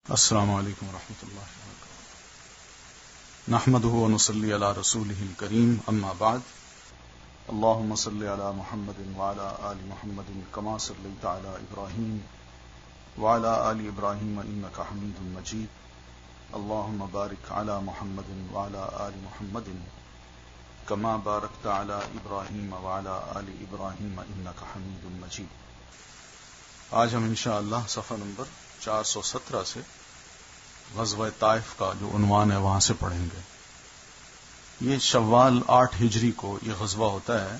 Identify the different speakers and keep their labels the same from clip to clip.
Speaker 1: السلام علیکم ورحمۃ اللہ وبرکاتہ نحمده ونصلي على رسوله الكريم اما بعد اللهم صل على محمد وعلى آل محمد كما صليت على إبراهيم وعلى آل إبراهيم إنك حميد مجيد اللهم بارك على محمد وعلى آل محمد كما باركت على إبراهيم وعلى آل إبراهيم إنك حميد مجيد۔ آج ہم انشاءاللہ صفحہ نمبر 417 سے غزوہ طائف کا جو عنوان ہے وہاں سے پڑھیں گے۔ یہ شوال 8 ہجری کو یہ غزوہ ہوتا ہے۔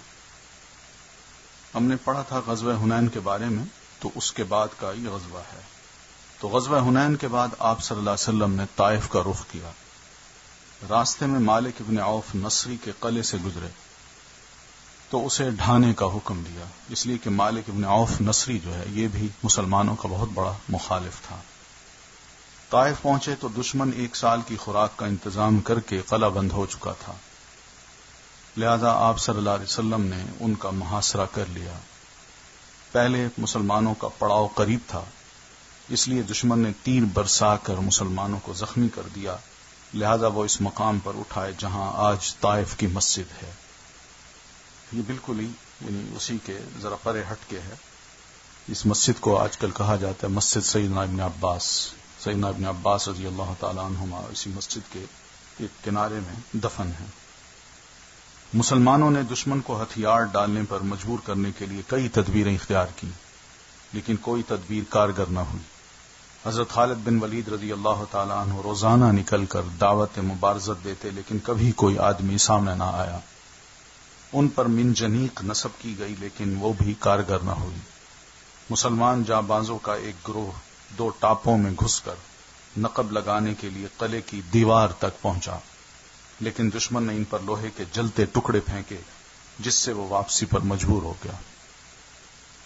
Speaker 1: ہم نے پڑھا تھا غزوہ حنین کے بارے میں، تو اس کے بعد کا یہ غزوہ ہے۔ تو غزوہ حنین کے بعد آپ صلی اللہ علیہ وسلم نے طائف کا رخ کیا۔ راستے میں مالک ابن عوف نصری کے قلعے سے گزرے تو اسے ڈھانے کا حکم دیا، اس لیے کہ مالک ابن عوف نصری جو ہے یہ بھی مسلمانوں کا بہت بڑا مخالف تھا۔ طائف پہنچے تو دشمن 1 سال کی خوراک کا انتظام کر کے قلعہ بند ہو چکا تھا، لہذا آپ صلی اللہ علیہ وسلم نے ان کا محاصرہ کر لیا۔ پہلے مسلمانوں کا پڑاؤ قریب تھا، اس لیے دشمن نے تیر برسا کر مسلمانوں کو زخمی کر دیا، لہذا وہ اس مقام پر اٹھائے جہاں آج طائف کی مسجد ہے۔ یہ بالکل ہی یعنی اسی کے ذرا پرے ہٹ کے ہے۔ اس مسجد کو آج کل کہا جاتا ہے مسجد سیدنا ابن عباس۔ سیدنا ابن عباس رضی اللہ تعالی عنہما اسی مسجد کے ایک کنارے میں دفن ہیں۔ مسلمانوں نے دشمن کو ہتھیار ڈالنے پر مجبور کرنے کے لیے کئی تدبیریں اختیار کی، لیکن کوئی تدبیر کارگر نہ ہوئی۔ حضرت خالد بن ولید رضی اللہ تعالی عنہ روزانہ نکل کر دعوت مبارزت دیتے، لیکن کبھی کوئی آدمی سامنے نہ آیا۔ ان پر منجنیق نصب کی گئی، لیکن وہ بھی کارگر نہ ہوئی۔ مسلمان جانبازوں کا ایک گروہ 2 ٹاپوں میں گھس کر نقب لگانے کے لیے قلعے کی دیوار تک پہنچا، لیکن دشمن نے ان پر لوہے کے جلتے ٹکڑے پھینکے، جس سے وہ واپسی پر مجبور ہو گیا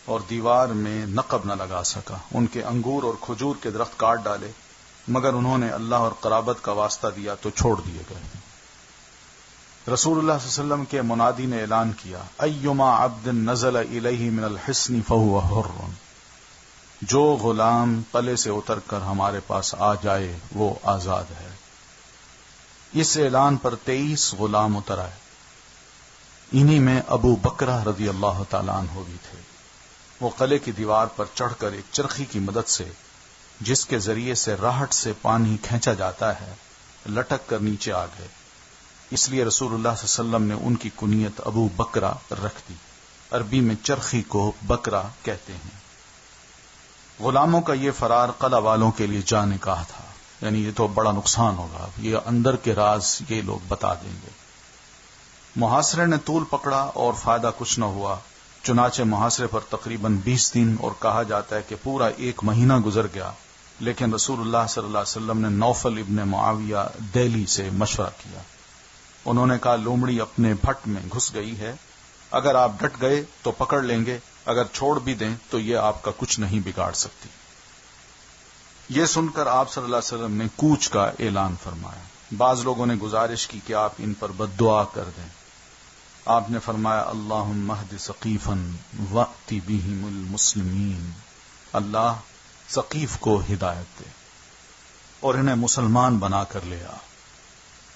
Speaker 1: اور دیوار میں نقب نہ لگا سکا۔ ان کے انگور اور کھجور کے درخت کاٹ ڈالے، مگر انہوں نے اللہ اور قرابت کا واسطہ دیا تو چھوڑ دیے گئے۔ رسول اللہ صلی اللہ علیہ وسلم کے منادی نے اعلان کیا، ایما عبد نزل الیہ من الحصن فہو حر، جو غلام قلعے سے اتر کر ہمارے پاس آ جائے وہ آزاد ہے۔ اس اعلان پر 23 غلام اتر آئے، انہی میں ابو بکرہ رضی اللہ تعالیٰ عنہ بھی تھے۔ وہ قلعے کی دیوار پر چڑھ کر ایک چرخی کی مدد سے، جس کے ذریعے سے راہٹ سے پانی کھینچا جاتا ہے، لٹک کر نیچے آ گئے، اس لیے رسول اللہ صلی اللہ علیہ وسلم نے ان کی کنیت ابو بکرہ رکھ دی۔ عربی میں چرخی کو بکرہ کہتے ہیں۔ غلاموں کا یہ فرار قلعہ والوں کے لیے جان نکاح تھا، یعنی یہ تو بڑا نقصان ہوگا، یہ اندر کے راز یہ لوگ بتا دیں گے۔ محاصرے نے طول پکڑا اور فائدہ کچھ نہ ہوا، چنانچہ محاصرے پر تقریباً 20 دن اور کہا جاتا ہے کہ پورا 1 مہینہ گزر گیا، لیکن رسول اللہ صلی اللہ علیہ وسلم نے نوفل ابن معاویہ دہلی سے مشورہ کیا۔ انہوں نے کہا لومڑی اپنے بھٹ میں گھس گئی ہے، اگر آپ ڈٹ گئے تو پکڑ لیں گے، اگر چھوڑ بھی دیں تو یہ آپ کا کچھ نہیں بگاڑ سکتی۔ یہ سن کر آپ صلی اللہ علیہ وسلم نے کوچ کا اعلان فرمایا۔ بعض لوگوں نے گزارش کی کہ آپ ان پر بد دعا کر دیں۔ آپ نے فرمایا اللہم اہد ثقیفا وأت بہم المسلمین، اللہ ثقیف کو ہدایت دے اور انہیں مسلمان بنا کر لے آ۔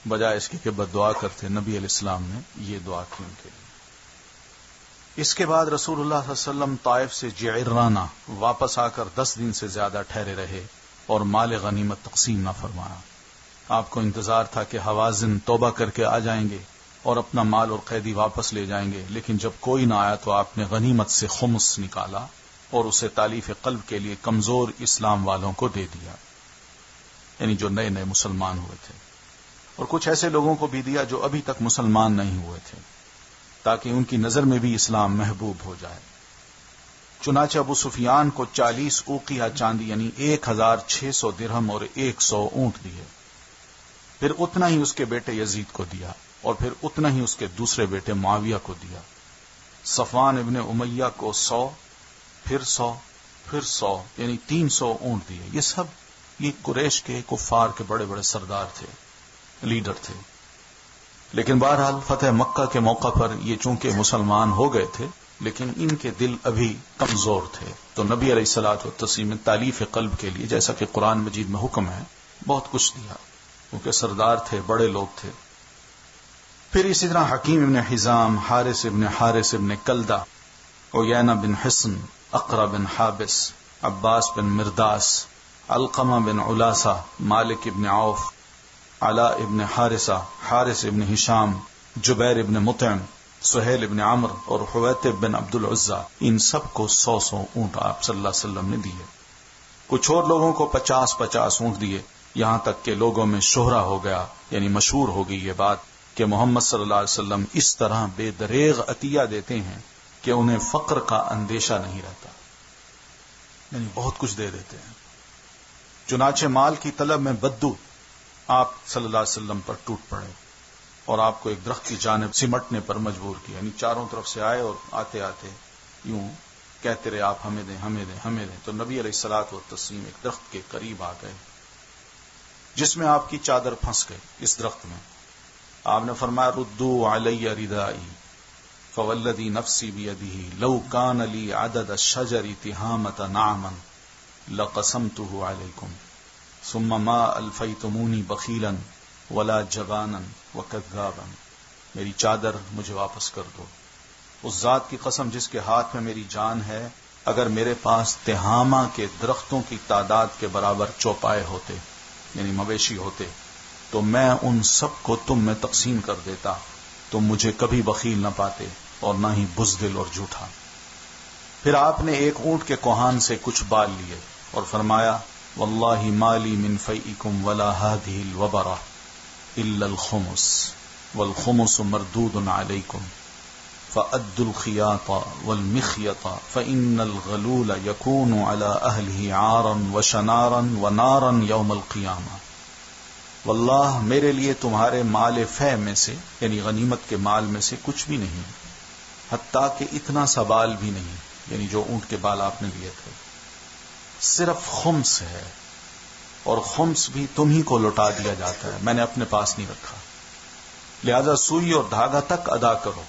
Speaker 1: بجائے اس کے کہ بد دعا کرتے، نبی علیہ السلام نے یہ دعا کی ان کے لیے۔ اس کے بعد رسول اللہ صلی اللہ علیہ وسلم طائف سے جعرانہ واپس آ کر 10 دن سے زیادہ ٹھہرے رہے اور مال غنیمت تقسیم نہ فرمایا۔ آپ کو انتظار تھا کہ حوازن توبہ کر کے آ جائیں گے اور اپنا مال اور قیدی واپس لے جائیں گے، لیکن جب کوئی نہ آیا تو آپ نے غنیمت سے خمس نکالا اور اسے تالیف قلب کے لیے کمزور اسلام والوں کو دے دیا، یعنی جو نئے نئے مسلمان ہوئے تھے، اور کچھ ایسے لوگوں کو بھی دیا جو ابھی تک مسلمان نہیں ہوئے تھے، تاکہ ان کی نظر میں بھی اسلام محبوب ہو جائے۔ چنانچہ ابو سفیان کو 40 اوقیہ چاندی یعنی 1600 درہم اور 100 اونٹ دیے، پھر اتنا ہی اس کے بیٹے یزید کو دیا، اور پھر اتنا ہی اس کے دوسرے بیٹے معاویہ کو دیا۔ صفوان ابن امیہ کو 100، پھر 100، پھر 100 یعنی 300 اونٹ دیے۔ یہ سب یہ قریش کے کفار کے بڑے بڑے سردار تھے، لیڈر تھے۔ لیکن بہرحال فتح مکہ کے موقع پر یہ چونکہ مسلمان ہو گئے تھے لیکن ان کے دل ابھی کمزور تھے. تو نبی علیہ الصلوۃ والتسلیم نے تالیف قلب کے لیے، جیسا کہ قرآن مجید میں حکم ہے، بہت کچھ دیا، کیونکہ سردار تھے، بڑے لوگ تھے. پھر اسی طرح حکیم ابن حزام، حارث ابن کلدہ، عیینہ بن حصن، اقرا بن حابس، عباس بن مرداس، علقمہ بن علاسہ، مالک ابن عوف، علاء ابن حارثہ، حارث ابن ہشام، جبیر ابن مطعم، سہیل ابن عمرو اور حویتب بن عبد العزہ، ان سب کو 100 اونٹ آپ صلی اللہ علیہ وسلم نے دیے. کچھ اور لوگوں کو 50 اونٹ دیے، یہاں تک کہ لوگوں میں شہرہ ہو گیا، یعنی مشہور ہو گئی یہ بات کہ محمد صلی اللہ علیہ وسلم اس طرح بے دریغ عطیہ دیتے ہیں کہ انہیں فقر کا اندیشہ نہیں رہتا، یعنی بہت کچھ دے دیتے ہیں. چنانچہ مال کی طلب میں بدو آپ صلی اللہ علیہ وسلم پر ٹوٹ پڑے اور آپ کو ایک درخت کی جانب سمٹنے پر مجبور کیا، یعنی چاروں طرف سے آئے اور آتے آتے یوں کہتے رہے آپ ہمیں دیں ہمیں دیں ہمیں دیں. تو نبی علیہ الصلوۃ والتسلیم ایک درخت کے قریب آ گئے جس میں آپ کی چادر پھنس گئی. اس درخت میں آپ نے فرمایا ردوا علی ردائی فوالذی نفسی بیدہ لو کان لی عدد الشجر تہامۃ نعما لقسمتہ علیکم ثم ما الفیتمونی بخیلا ولا جبانا وکذابا. میری چادر مجھے واپس کر دو. اس ذات کی قسم جس کے ہاتھ میں میری جان ہے، اگر میرے پاس تہامہ کے درختوں کی تعداد کے برابر چوپائے ہوتے، یعنی مویشی ہوتے، تو میں ان سب کو تم میں تقسیم کر دیتا، تم مجھے کبھی بخیل نہ پاتے اور نہ ہی بزدل اور جھوٹا. پھر آپ نے ایک اونٹ کے کوہان سے کچھ بال لیے اور فرمایا واللہ ما لی من فیئکم ولا هذه الوبرہ الا الخمس والخمس مردود علیکم فأدوا الخیاط والمخیط فإن الغلول یکون علی اہلہ عارا وشنارا ونارا یوم القیامہ. واللہ میرے لیے تمہارے مال فے میں سے، یعنی غنیمت کے مال میں سے کچھ بھی نہیں، حتیٰ کہ اتنا سا بال بھی نہیں، یعنی جو اونٹ کے بال آپ نے لیے تھے، صرف خمس ہے، اور خمس بھی تم ہی کو لوٹا دیا جاتا ہے، میں نے اپنے پاس نہیں رکھا. لہذا سوئی اور دھاگا تک ادا کرو،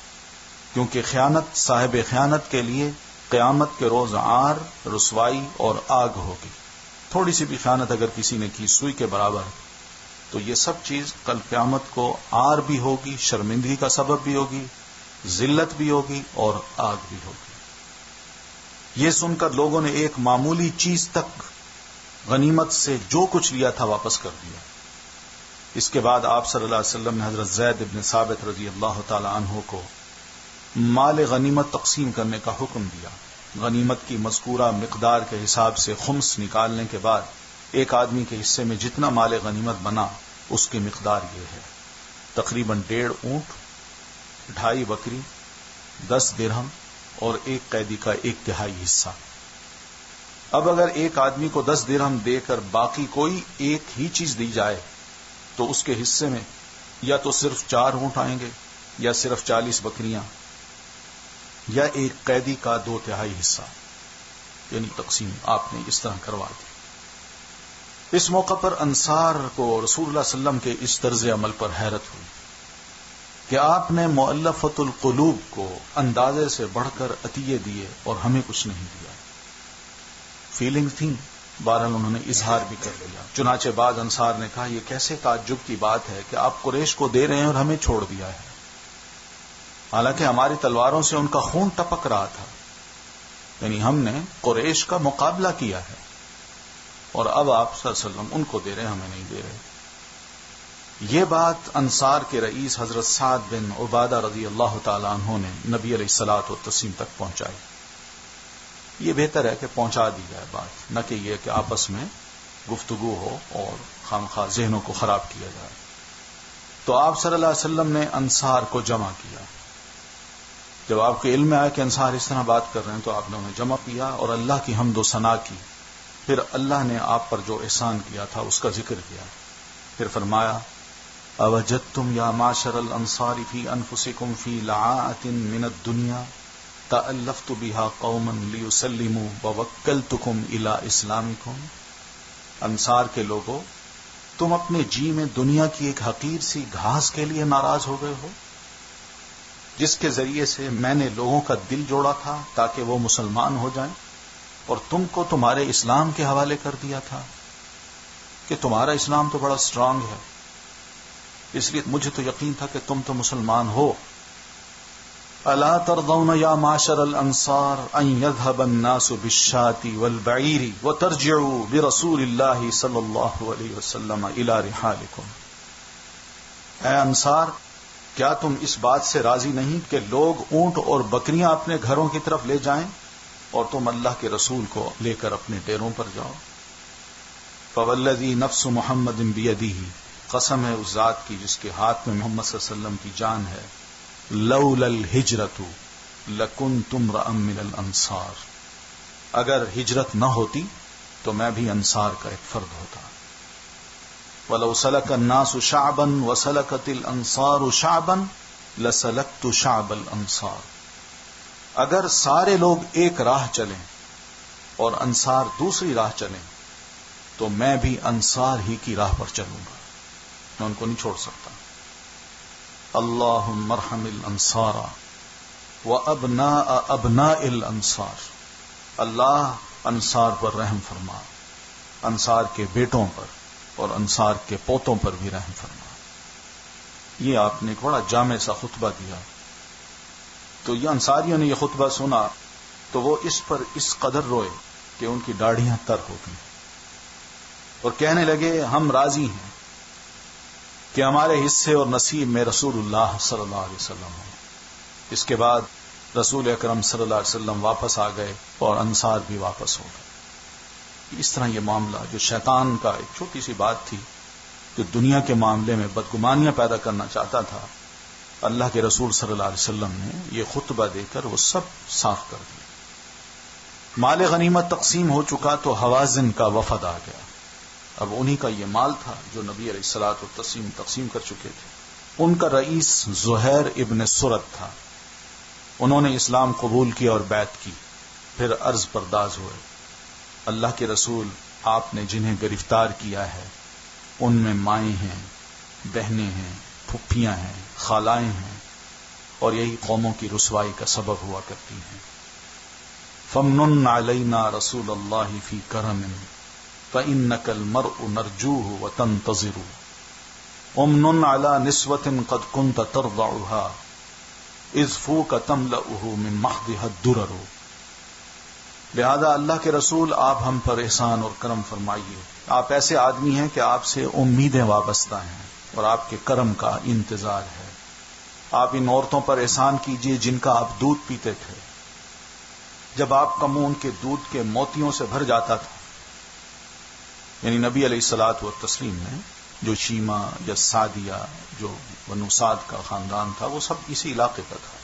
Speaker 1: کیونکہ خیانت صاحب خیانت کے لیے قیامت کے روز عار، رسوائی اور آگ ہوگی. تھوڑی سی بھی خیانت اگر کسی نے کی سوئی کے برابر، تو یہ سب چیز کل قیامت کو عار بھی ہوگی، شرمندگی کا سبب بھی ہوگی، ذلت بھی ہوگی اور آگ بھی ہوگی. یہ سن کر لوگوں نے ایک معمولی چیز تک غنیمت سے جو کچھ لیا تھا واپس کر دیا. اس کے بعد آپ صلی اللہ علیہ وسلم نے حضرت زید بن ثابت رضی اللہ تعالی عنہ کو مال غنیمت تقسیم کرنے کا حکم دیا. غنیمت کی مذکورہ مقدار کے حساب سے خمس نکالنے کے بعد ایک آدمی کے حصے میں جتنا مال غنیمت بنا اس کی مقدار یہ ہے، تقریباً 1.5 اونٹ، 2.5 بکری، 10 درہم اور ایک قیدی کا 1/3 حصہ. اب اگر ایک آدمی کو 10 درہم دے کر باقی کوئی ایک ہی چیز دی جائے تو اس کے حصے میں یا تو صرف 4 اونٹ آئیں گے، یا صرف 40 بکریاں، یا ایک قیدی کا 2/3 حصہ، یعنی تقسیم آپ نے اس طرح کروا دی. اس موقع پر انصار کو رسول اللہ صلی اللہ علیہ وسلم کے اس طرز عمل پر حیرت ہوئی کہ آپ نے مؤلفۃ القلوب کو اندازے سے بڑھ کر عطیے دیے اور ہمیں کچھ نہیں دیا. فیلنگ تھی، بہرحال انہوں نے اظہار بھی کر دیا. چنانچہ بعض انصار نے کہا یہ کیسے تعجب کی بات ہے کہ آپ قریش کو دے رہے ہیں اور ہمیں چھوڑ دیا ہے، حالانکہ ہماری تلواروں سے ان کا خون ٹپک رہا تھا، یعنی ہم نے قریش کا مقابلہ کیا ہے، اور اب آپ صلی اللہ علیہ وسلم ان کو دے رہے ہیں، ہمیں نہیں دے رہے. یہ بات انصار کے رئیس حضرت سعد بن عبادہ رضی اللہ تعالی عنہ نے نبی علیہ الصلوۃ والتسلیم تک پہنچائی. یہ بہتر ہے کہ پہنچا دی جائے بات، نہ کہ یہ کہ آپس میں گفتگو ہو اور خامخواہ ذہنوں کو خراب کیا جائے. تو آپ صلی اللہ علیہ وسلم نے انصار کو جمع کیا. جب آپ کے علم میں آیا کہ انصار اس طرح بات کر رہے ہیں تو آپ نے انہیں جمع کیا اور اللہ کی حمد و ثنا کی. پھر اللہ نے آپ پر جو احسان کیا تھا اس کا ذکر کیا. پھر فرمایا اوجدتم یا معشر الانصار فی انفسکم فی لعاءۃ من الدنیا تألفت بها قوما لیسلموا ووکلتکم الی اسلامکم. انصار کے لوگوں، تم اپنے جی میں دنیا کی ایک حقیر سی گھاس کے لیے ناراض ہو گئے ہو جس کے ذریعے سے میں نے لوگوں کا دل جوڑا تھا تاکہ وہ مسلمان ہو جائیں، اور تم کو تمہارے اسلام کے حوالے کر دیا تھا کہ تمہارا اسلام تو بڑا اسٹرانگ ہے، اس لیے مجھے تو یقین تھا کہ تم تو مسلمان ہو۔ الا ترضون یا معشر الانصار ان يذهب الناس بالشاة والبعير وترجعوا برسول الله صلی اللہ علیہ وسلم الى رحالکم۔ اے انصار، کیا تم اس بات سے راضی نہیں کہ لوگ اونٹ اور بکریاں اپنے گھروں کی طرف لے جائیں اور تم اللہ کے رسول کو لے کر اپنے ڈیروں پر جاؤ؟ فوالذی نفس محمد بیدہ، قسم ہے اس ذات کی جس کے ہاتھ میں محمد صلی اللہ علیہ وسلم کی جان ہے، لولا الہجرۃ لکنت امرأ من الانصار، اگر ہجرت نہ ہوتی تو میں بھی انصار کا ایک فرد ہوتا۔ وَلَوْ سَلَكَ النَّاسُ شَعْبًا وَسَلَكَتِ الْأَنصَارُ شَعْبًا لَسَلَكْتُ شَعْبَ الْأَنصَارِ، اگر سارے لوگ ایک راہ چلیں اور انصار دوسری راہ چلیں تو میں بھی انصار ہی کی راہ پر چلوں گا، میں ان کو نہیں چھوڑ سکتا۔ اللہم ارحم الانصار وابناء ابناء الانصار، اللہ انصار پر رحم فرما، انصار کے بیٹوں پر اور انصار کے پوتوں پر بھی رحم فرما۔ یہ آپ نے ایک بڑا جامع سا خطبہ دیا، تو یہ انصاریوں نے یہ خطبہ سنا تو وہ اس پر اس قدر روئے کہ ان کی داڑھیاں تر ہو گئیں اور کہنے لگے ہم راضی ہیں کہ ہمارے حصے اور نصیب میں رسول اللہ صلی اللہ علیہ وسلم ہو۔ اس کے بعد رسول اکرم صلی اللہ علیہ وسلم واپس آ گئے اور انصار بھی واپس ہو گئے۔ اس طرح یہ معاملہ جو شیطان کا ایک چھوٹی سی بات تھی، جو دنیا کے معاملے میں بدگمانیاں پیدا کرنا چاہتا تھا، اللہ کے رسول صلی اللہ علیہ وسلم نے یہ خطبہ دے کر وہ سب صاف کر دیا۔ مال غنیمت تقسیم ہو چکا تو حوازن کا وفد آ گیا۔ اب انہی کا یہ مال تھا جو نبی علیہ الصلوۃ والتسلیم تقسیم کر چکے تھے۔ ان کا رئیس زہیر ابن سرد تھا، انہوں نے اسلام قبول کیا اور بیعت کی، پھر عرض پرداز ہوئے۔ اللہ کے رسول آپ نے جنہیں گرفتار کیا ہے ان میں مائیں ہیں، بہنیں ہیں، پھپھیاں ہیں، خالائیں ہیں، اور یہی قوموں کی رسوائی کا سبب ہوا کرتی ہیں۔ فمنن علینا رسول اللہ فی کرم فإنک المرء نرجوہ وتنتظر امن علی نسوة قد کنت ترضعها اذ فوک تملأہ من محضها الدرر۔ لہذا اللہ کے رسول آپ ہم پر احسان اور کرم فرمائیے، آپ ایسے آدمی ہیں کہ آپ سے امیدیں وابستہ ہیں اور آپ کے کرم کا انتظار ہے۔ آپ ان عورتوں پر احسان کیجئے جن کا آپ دودھ پیتے تھے، جب آپ کا منہ ان کے دودھ کے موتیوں سے بھر جاتا تھا۔ یعنی نبی علیہ الصلوۃ والتسلیم نے جو شیما یا سعدیہ، جو بنو سعد کا خاندان تھا، وہ سب اسی علاقے کا تھا۔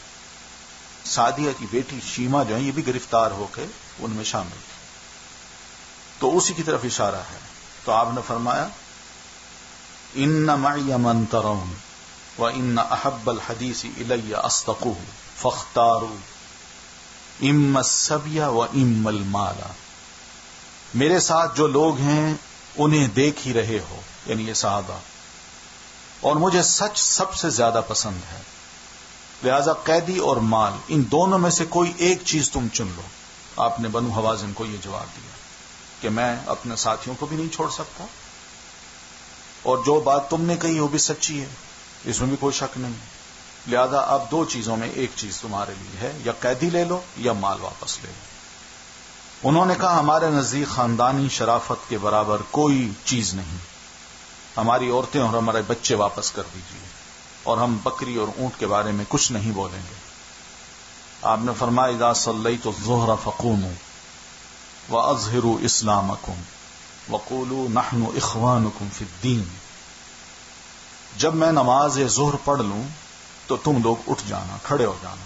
Speaker 1: سعدیہ کی بیٹی شیما جو ہے یہ بھی گرفتار ہو کے ان میں شامل تھی، تو اسی کی طرف اشارہ ہے۔ تو آپ نے فرمایا ان معی من ترون وان احب الحدیث الی اصدقہ فاختاروا اما السبی واما المال، میرے ساتھ جو لوگ ہیں انہیں دیکھ ہی رہے ہو، یعنی یہ صحابہ، اور مجھے سچ سب سے زیادہ پسند ہے، لہذا قیدی اور مال ان دونوں میں سے کوئی ایک چیز تم چن لو۔ آپ نے بنو حوازن کو یہ جواب دیا کہ میں اپنے ساتھیوں کو بھی نہیں چھوڑ سکتا، اور جو بات تم نے کہی وہ بھی سچی ہے، اس میں بھی کوئی شک نہیں، لہذا اب دو چیزوں میں ایک چیز تمہارے لیے ہے، یا قیدی لے لو یا مال واپس لے لو۔ انہوں نے کہا ہمارے نزدیک خاندانی شرافت کے برابر کوئی چیز نہیں، ہماری عورتیں اور ہمارے بچے واپس کر دیجیے، اور ہم بکری اور اونٹ کے بارے میں کچھ نہیں بولیں گے۔ آپ نے فرمایا اذا صلیت الظہر فقوموا واظہروا اسلامکم وقولوا نحن اخوانکم فی الدین، جب میں نماز ظہر پڑھ لوں تو تم لوگ اٹھ جانا، کھڑے ہو جانا،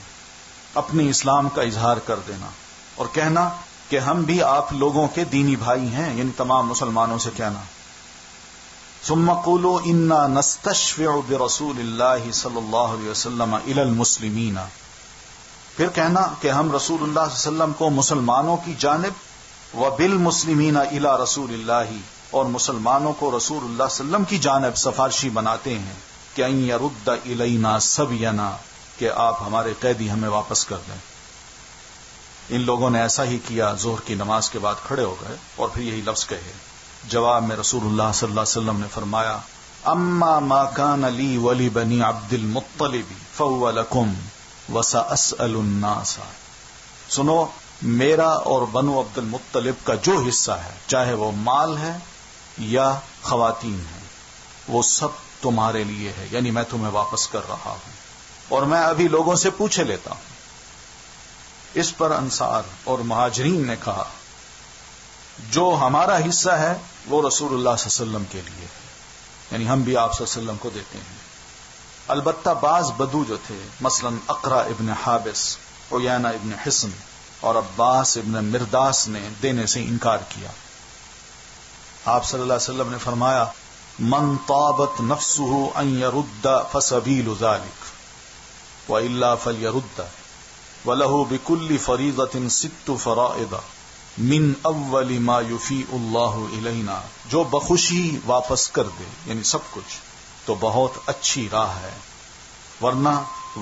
Speaker 1: اپنی اسلام کا اظہار کر دینا اور کہنا کہ ہم بھی آپ لوگوں کے دینی بھائی ہیں، یعنی تمام مسلمانوں سے کہنا۔ ثم قولوا انا نستشفع برسول اللہ صلی اللہ علیہ وسلم الی المسلمین، پھر کہنا کہ ہم رسول اللہ صلی اللہ علیہ وسلم کو مسلمانوں کی جانب وبالمسلمین الی رسول اللہ، اور مسلمانوں کو رسول اللہ صلی اللہ علیہ وسلم کی جانب سفارشی بناتے ہیں کہ ان یرد الینا سبینا، کہ آپ ہمارے قیدی ہمیں واپس کر دیں۔ ان لوگوں نے ایسا ہی کیا، ظہر کی نماز کے بعد کھڑے ہو گئے اور پھر یہی لفظ کہے۔ جواب میں رسول اللہ صلی اللہ علیہ وسلم نے فرمایا، اما ما كان لي ولبني عبد المطلب فهو لكم وسأسأل الناس۔ سنو، میرا اور بنو عبد المطلب کا جو حصہ ہے، چاہے وہ مال ہے یا خواتین ہیں، وہ سب تمہارے لیے ہے، یعنی میں تمہیں واپس کر رہا ہوں اور میں ابھی لوگوں سے پوچھے لیتا ہوں۔ اس پر انصار اور مہاجرین نے کہا، جو ہمارا حصہ ہے وہ رسول اللہ صلی اللہ علیہ وسلم کے لیے ہے، یعنی ہم بھی آپ صلی اللہ علیہ وسلم کو دیتے ہیں۔ البتہ بعض بدو جو تھے، مثلا اقرا ابن حابس، عیینہ ابن حصن اور عباس ابن مرداس نے دینے سے انکار کیا۔ آپ صلی اللہ علیہ وسلم نے فرمایا، من طابت نفسه ان يرد فسبيل ذلك والا فليرد وله بكل فريضة 6 فرائض من اول ما يفيء الله الينا۔ جو بخوشی واپس کر دے، یعنی سب کچھ، تو بہت اچھی راہ ہے، ورنہ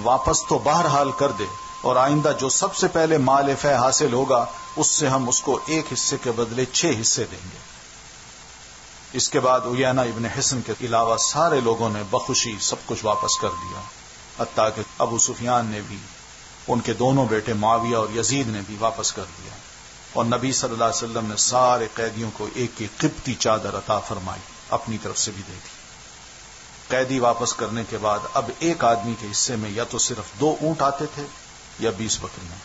Speaker 1: واپس تو بہرحال کر دے، اور آئندہ جو سب سے پہلے مال فے حاصل ہوگا اس سے ہم اس کو 1 حصے کے بدلے 6 حصے دیں گے۔ اس کے بعد عیینہ ابن حصن کے علاوہ سارے لوگوں نے بخوشی سب کچھ واپس کر دیا، حتیٰ کہ ابو سفیان نے بھی، ان کے دونوں بیٹے معاویہ اور یزید نے بھی واپس کر دیا، اور نبی صلی اللہ علیہ وسلم نے سارے قیدیوں کو ایک ایک قبطی چادر عطا فرمائی، اپنی طرف سے بھی دے دی۔ قیدی واپس کرنے کے بعد اب ایک آدمی کے حصے میں یا تو صرف 2 اونٹ آتے تھے یا 20 بکریاں۔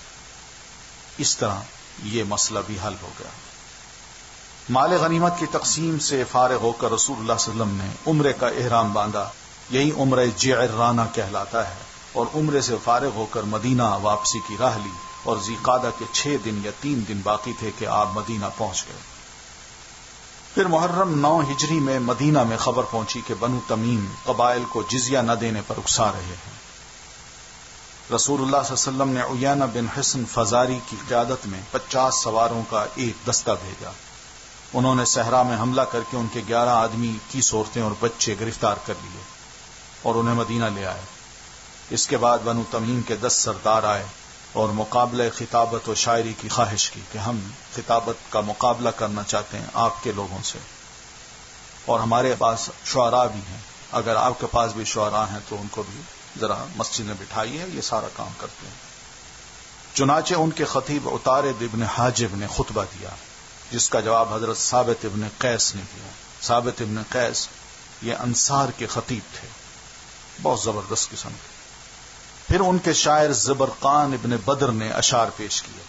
Speaker 1: اس طرح یہ مسئلہ بھی حل ہو گیا۔ مال غنیمت کی تقسیم سے فارغ ہو کر رسول اللہ صلی اللہ علیہ وسلم نے عمرے کا احرام باندھا، یہی عمرہ جعرانہ کہلاتا ہے، اور عمرے سے فارغ ہو کر مدینہ واپسی کی راہ لی، اور ذیقعدہ کے 6 دن یا 3 دن باقی تھے کہ آپ مدینہ پہنچ گئے۔ پھر محرم 9 ہجری میں مدینہ میں خبر پہنچی کہ بنو تمیم قبائل کو جزیہ نہ دینے پر اکسا رہے ہیں۔ رسول اللہ صلی اللہ علیہ وسلم نے عیینہ بن حصن فزاری کی قیادت میں 50 سواروں کا ایک دستہ بھیجا۔ انہوں نے صحرا میں حملہ کر کے ان کے 11 آدمی کی عورتیں اور بچے گرفتار کر لیے اور انہیں مدینہ لے آئے۔ اس کے بعد بنو تمیم کے 10 سردار آئے اور مقابلہ خطابت و شاعری کی خواہش کی کہ ہم خطابت کا مقابلہ کرنا چاہتے ہیں آپ کے لوگوں سے، اور ہمارے پاس شعراء بھی ہیں، اگر آپ کے پاس بھی شعراء ہیں تو ان کو بھی ذرا مسجد میں بٹھائیے، یہ سارا کام کرتے ہیں۔ چنانچہ ان کے خطیب عطارد ابن حاجب نے خطبہ دیا، جس کا جواب حضرت ثابت ابن قیس نے دیا۔ ثابت ابن قیس یہ انصار کے خطیب تھے، بہت زبردست قسم کے۔ پھر ان کے شاعر زبرقان ابن بدر نے اشعار پیش کیے،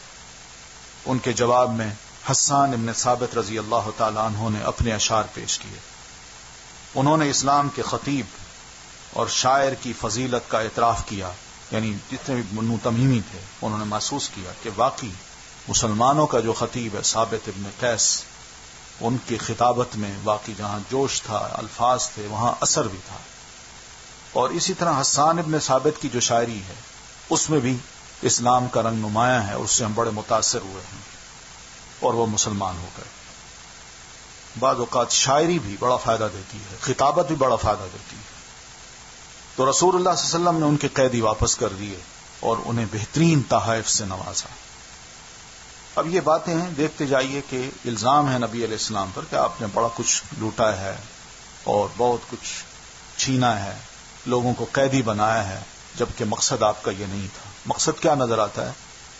Speaker 1: ان کے جواب میں حسان ابن ثابت رضی اللہ تعالی عنہ نے اپنے اشعار پیش کیے۔ انہوں نے اسلام کے خطیب اور شاعر کی فضیلت کا اعتراف کیا، یعنی جتنے بھی بنو تمیمی تھے انہوں نے محسوس کیا کہ واقعی مسلمانوں کا جو خطیب ہے ثابت ابن قیس، ان کی خطابت میں واقعی جہاں جوش تھا، الفاظ تھے، وہاں اثر بھی تھا۔ اور اسی طرح حسان ابن ثابت کی جو شاعری ہے اس میں بھی اسلام کا رنگ نمایاں ہے، اس سے ہم بڑے متاثر ہوئے ہیں اور وہ مسلمان ہو گئے۔ بعض اوقات شاعری بھی بڑا فائدہ دیتی ہے، خطابت بھی بڑا فائدہ دیتی ہے۔ تو رسول اللہ صلی اللہ علیہ وسلم نے ان کے قیدی واپس کر دیے اور انہیں بہترین تحائف سے نوازا۔ اب یہ باتیں ہیں، دیکھتے جائیے کہ الزام ہے نبی علیہ السلام پر کہ آپ نے بڑا کچھ لوٹا ہے اور بہت کچھ چھینا ہے، لوگوں کو قیدی بنایا ہے، جبکہ مقصد آپ کا یہ نہیں تھا۔ مقصد کیا نظر آتا ہے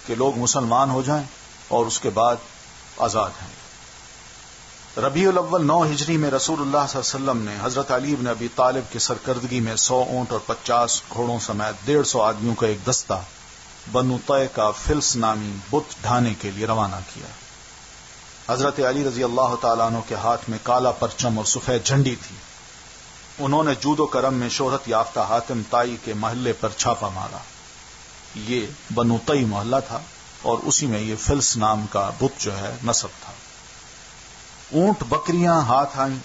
Speaker 1: کہ لوگ مسلمان ہو جائیں اور اس کے بعد آزاد ہیں۔ ربیع الاول 9 ہجری میں رسول اللہ صلی اللہ علیہ وسلم نے حضرت علی بن ابی طالب کی سرکردگی میں 100 اونٹ اور 50 گھوڑوں سمیت 150 آدمیوں کا ایک دستہ بنو طے کا فلس نامی بت ڈھانے کے لیے روانہ کیا۔ حضرت علی رضی اللہ تعالیٰ عنہ کے ہاتھ میں کالا پرچم اور سفید جھنڈی تھی۔ انہوں نے جود و کرم میں شہرت یافتہ حاتم طائی کے محلے پر چھاپا مارا۔ یہ بنو طئی محلہ تھا اور اسی میں یہ فلس نام کا بت جو ہے نصب تھا۔ اونٹ بکریاں ہاتھ آئیں،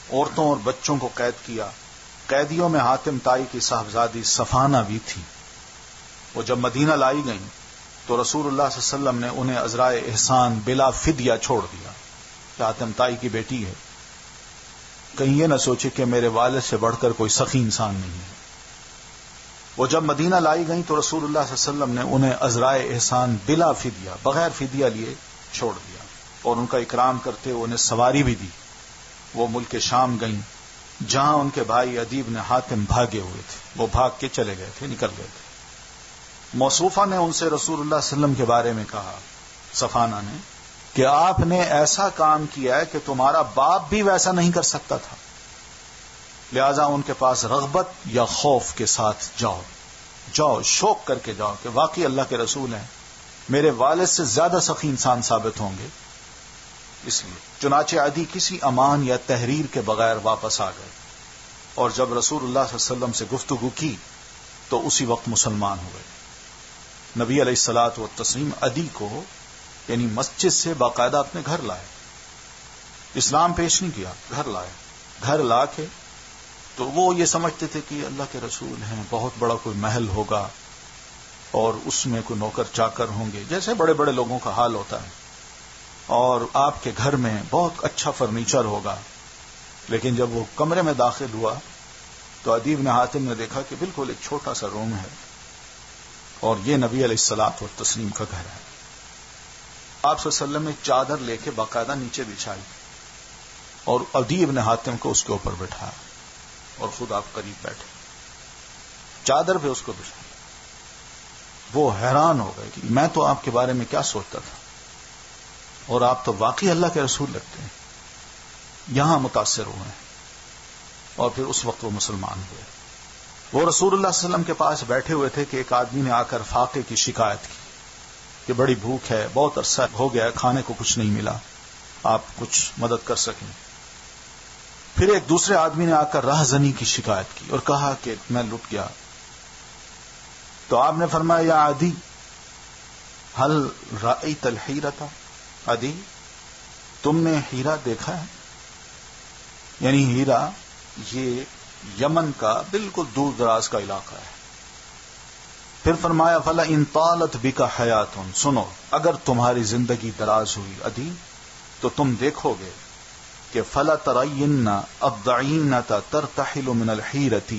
Speaker 1: عورتوں اور بچوں کو قید کیا۔ قیدیوں میں حاتم طائی کی صاحبزادی صفانہ بھی تھی۔ وہ جب مدینہ لائی گئیں تو رسول اللہ صلی اللہ علیہ وسلم نے انہیں عذرائے احسان بلا فدیہ چھوڑ دیا کہ حاتم طائی کی بیٹی ہے، کہیں یہ نہ سوچے کہ میرے والد سے بڑھ کر کوئی سخی انسان نہیں ہے۔ وہ جب مدینہ لائی گئیں تو رسول اللہ صلی اللہ علیہ وسلم نے انہیں عذرائے احسان بلا فدیہ، بغیر فدیہ لیے چھوڑ دیا، اور ان کا اکرام کرتے انہیں سواری بھی دی۔ وہ ملک شام گئیں جہاں ان کے بھائی عدی بن حاتم بھاگے ہوئے تھے، وہ بھاگ کے چلے گئے تھے، نکل گئے تھے۔ موصوفہ نے ان سے رسول اللہ صلی اللہ علیہ وسلم کے بارے میں کہا، صفانہ نے، کہ آپ نے ایسا کام کیا ہے کہ تمہارا باپ بھی ویسا نہیں کر سکتا تھا، لہذا ان کے پاس رغبت یا خوف کے ساتھ جاؤ، شوق کر کے جاؤ کہ واقعی اللہ کے رسول ہیں، میرے والد سے زیادہ سخی انسان ثابت ہوں گے۔ اس لیے چنانچہ عدی کسی امان یا تحریر کے بغیر واپس آ گئے، اور جب رسول اللہ صلی اللہ علیہ وسلم سے گفتگو کی تو اسی وقت مسلمان ہوئے۔ نبی علیہ الصلاۃ والتسلیم عدی کو یعنی مسجد سے باقاعدہ اپنے گھر لائے، اسلام پیش نہیں کیا، گھر لائے۔ گھر لا کے تو وہ یہ سمجھتے تھے کہ اللہ کے رسول ہیں، بہت بڑا کوئی محل ہوگا اور اس میں کوئی نوکر چاکر ہوں گے، جیسے بڑے بڑے لوگوں کا حال ہوتا ہے، اور آپ کے گھر میں بہت اچھا فرنیچر ہوگا۔ لیکن جب وہ کمرے میں داخل ہوا تو عدی بن حاتم نے دیکھا کہ بالکل ایک چھوٹا سا روم ہے، اور یہ نبی علیہ الصلاۃ والتسلیم کا گھر ہے۔ آپ صلی اللہ علیہ وسلم نے چادر لے کے باقاعدہ نیچے بچھائی اور عدی بن حاتم کو اس کے اوپر بٹھایا، اور خود آپ قریب بیٹھے، چادر پہ اس کو بچھایا۔ وہ حیران ہو گئے کہ میں تو آپ کے بارے میں کیا سوچتا تھا، اور آپ تو واقعی اللہ کے رسول لگتے ہیں۔ یہاں متاثر ہوئے ہیں، اور پھر اس وقت وہ مسلمان ہوئے۔ وہ رسول اللہ صلی اللہ علیہ وسلم کے پاس بیٹھے ہوئے تھے کہ ایک آدمی نے آ کر فاقے کی شکایت کی کہ بڑی بھوک ہے، بہت عرصہ ہو گیا، کھانے کو کچھ نہیں ملا، آپ کچھ مدد کر سکیں۔ پھر ایک دوسرے آدمی نے آ کر راہزنی کی شکایت کی اور کہا کہ میں لٹ گیا۔ تو آپ نے فرمایا، یا عدی ہل رأیت الحیرۃ، عدی تم نے ہیرا دیکھا ہے؟ یعنی ہیرا یہ یمن کا بالکل دور دراز کا علاقہ ہے۔ پھر فرمایا، فلا ان طالت بک حیات، سنو اگر تمہاری زندگی دراز ہوئی عدی تو تم دیکھو گے کہ فلا ترین الضعینۃ ترتحل من الحیرۃ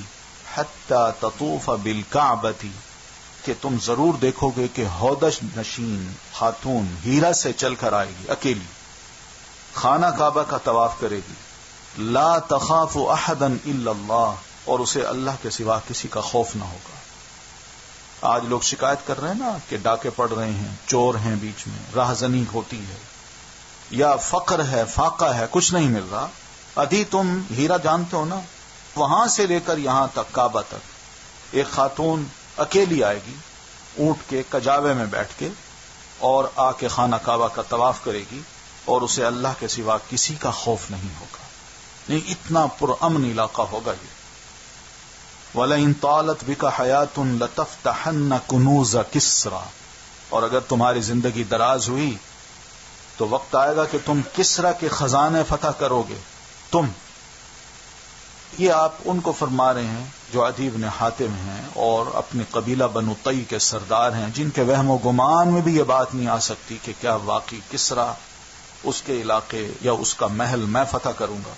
Speaker 1: حتی تطوف بالکعبۃ، کہ تم ضرور دیکھو گے کہ ہودج نشین خاتون ہیرا سے چل کر آئے گی، اکیلی خانہ کعبہ کا طواف کرے گی، لا تخاف احدا الا اللہ، اور اسے اللہ کے سوا کسی کا خوف نہ ہوگا۔ آج لوگ شکایت کر رہے ہیں نا کہ ڈاکے پڑ رہے ہیں، چور ہیں بیچ میں، راہزنی ہوتی ہے، یا فقر ہے، فاقہ ہے، کچھ نہیں مل رہا۔ عدی تم ہیرا جانتے ہو نا، وہاں سے لے کر یہاں تک کعبہ تک ایک خاتون اکیلی آئے گی، اونٹ کے کجاوے میں بیٹھ کے، اور آ کے خانہ کعبہ کا طواف کرے گی، اور اسے اللہ کے سوا کسی کا خوف نہیں ہوگا۔ نہیں، اتنا پرامن علاقہ ہوگا یہ۔ وَلَئِن طَالَتْ بِكَ حَيَاتٌ لَتَفْتَحَنَّ كُنُوزَ كِسْرَى، اور اگر تمہاری زندگی دراز ہوئی تو وقت آئے گا کہ تم کسرا کے خزانے فتح کرو گے۔ تم، یہ آپ ان کو فرما رہے ہیں جو عدی بن حاتم ہیں اور اپنے قبیلہ بنو طی کے سردار ہیں، جن کے وہم و گمان میں بھی یہ بات نہیں آ سکتی کہ کیا واقعی کسرا اس کے علاقے یا اس کا محل میں فتح کروں گا۔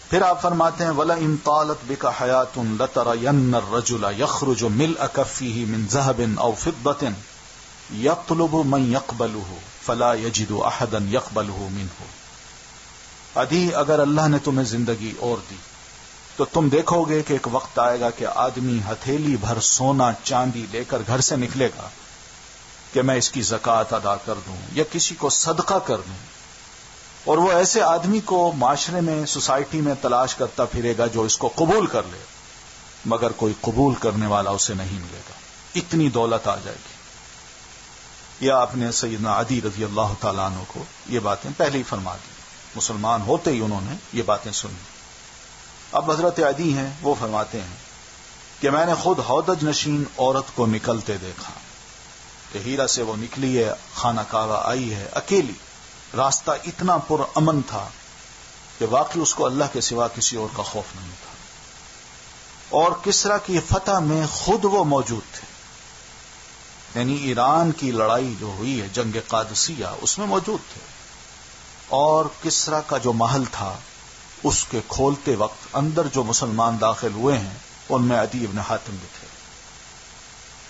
Speaker 1: پھر آپ فرماتے ہیں، وَلَئِن طَالَتْ بِكَ حَيَاتٌ لَتَرَيَنَّ الرَّجُلَ يَخْرُجُ مِلْءَ كَفِّهِ مِنْ ذَهَبٍ أَوْ فِضَّةٍ يَطْلُبُ مَنْ يَقْبَلُهُ فَلَا يَجِدُ أَحَدًا يَقْبَلُهُ مِنْهُ۔ عدی اگر اللہ نے تمہیں زندگی اور دی تو تم دیکھو گے کہ ایک وقت آئے گا کہ آدمی ہتھیلی بھر سونا چاندی لے کر گھر سے نکلے گا کہ میں اس کی زکوٰۃ ادا کر دوں یا کسی کو صدقہ کر دوں، اور وہ ایسے آدمی کو معاشرے میں، سوسائٹی میں تلاش کرتا پھرے گا جو اس کو قبول کر لے، مگر کوئی قبول کرنے والا اسے نہیں ملے گا۔ اتنی دولت آ جائے گی۔ یا آپ نے سیدنا عدی رضی اللہ تعالیٰ عنہ کو یہ باتیں پہلے ہی فرما دی، مسلمان ہوتے ہی انہوں نے یہ باتیں سنی۔ اب حضرت عدی ہیں، وہ فرماتے ہیں کہ میں نے خود ہودج نشین عورت کو نکلتے دیکھا کہ ہیرا سے وہ نکلی ہے، خانہ کعبہ آئی ہے اکیلی، راستہ اتنا پر امن تھا کہ واقعی اس کو اللہ کے سوا کسی اور کا خوف نہیں تھا، اور کسرا کی فتح میں خود وہ موجود تھے، یعنی ایران کی لڑائی جو ہوئی ہے، جنگ قادسیہ، اس میں موجود تھے، اور کسرا کا جو محل تھا اس کے کھولتے وقت اندر جو مسلمان داخل ہوئے ہیں ان میں عدی بن حاتم بھی تھے۔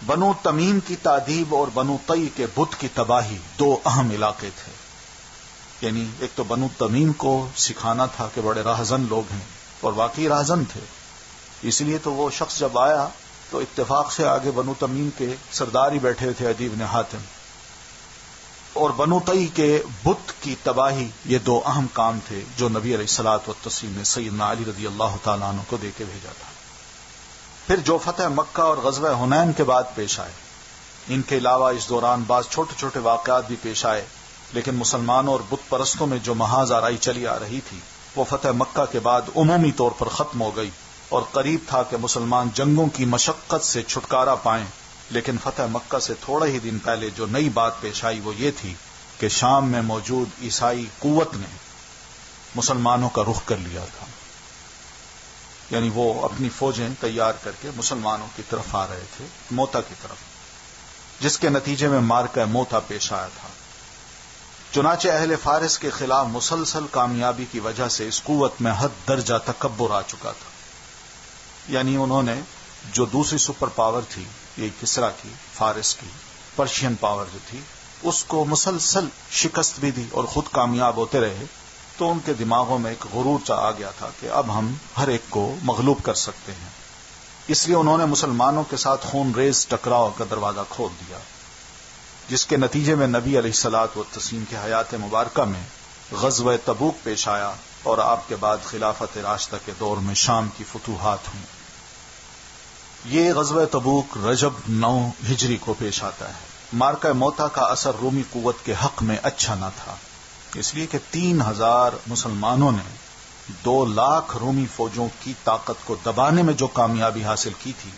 Speaker 1: بنو تمیم کی تادیب اور بنو طی کے بت کی تباہی دو اہم علاقے تھے. یعنی ایک تو بنو تمیم کو سکھانا تھا کہ بڑے راہزن لوگ ہیں، اور واقعی راہزن تھے. اس لیے تو وہ شخص جب آیا تو اتفاق سے آگے بنو تمیم کے سردار ہی بیٹھے تھے، عدی بن حاتم. اور بنو طی کے بت کی تباہی، یہ دو اہم کام تھے جو نبی علیہ الصلوۃ والتسلیم نے سیدنا علی رضی اللہ تعالیٰ عنہ کو دے کے بھیجا تھا. پھر جو فتح مکہ اور غزوہ حنین کے بعد پیش آئے، ان کے علاوہ اس دوران بعض چھوٹے چھوٹے واقعات بھی پیش آئے، لیکن مسلمانوں اور بت پرستوں میں جو محاذ آرائی چلی آ رہی تھی وہ فتح مکہ کے بعد عمومی طور پر ختم ہو گئی، اور قریب تھا کہ مسلمان جنگوں کی مشقت سے چھٹکارا پائیں. لیکن فتح مکہ سے تھوڑے ہی دن پہلے جو نئی بات پیش آئی وہ یہ تھی کہ شام میں موجود عیسائی قوت نے مسلمانوں کا رخ کر لیا تھا. یعنی وہ اپنی فوجیں تیار کر کے مسلمانوں کی طرف آ رہے تھے، موتا کی طرف، جس کے نتیجے میں مارکہ موتا پیش آیا تھا. چنانچہ اہل فارس کے خلاف مسلسل کامیابی کی وجہ سے اس قوت میں حد درجہ تکبر آ چکا تھا. یعنی انہوں نے جو دوسری سپر پاور تھی، یہ کسرا کی، فارس کی، پرشین پاور جو تھی، اس کو مسلسل شکست بھی دی اور خود کامیاب ہوتے رہے. تو ان کے دماغوں میں ایک غرور چا آ گیا تھا کہ اب ہم ہر ایک کو مغلوب کر سکتے ہیں. اس لیے انہوں نے مسلمانوں کے ساتھ خون ریز ٹکراؤ کا دروازہ کھول دیا، جس کے نتیجے میں نبی علیہ الصلوۃ والتسلیم کی حیات مبارکہ میں غزوہ تبوک پیش آیا، اور آپ کے بعد خلافت راشدہ کے دور میں شام کی فتوحات ہوئیں. یہ غزوہ تبوک رجب 9 ہجری کو پیش آتا ہے. مارکہ موتا کا اثر رومی قوت کے حق میں اچھا نہ تھا، اس لیے کہ 3000 مسلمانوں نے 2 لاکھ رومی فوجوں کی طاقت کو دبانے میں جو کامیابی حاصل کی تھی،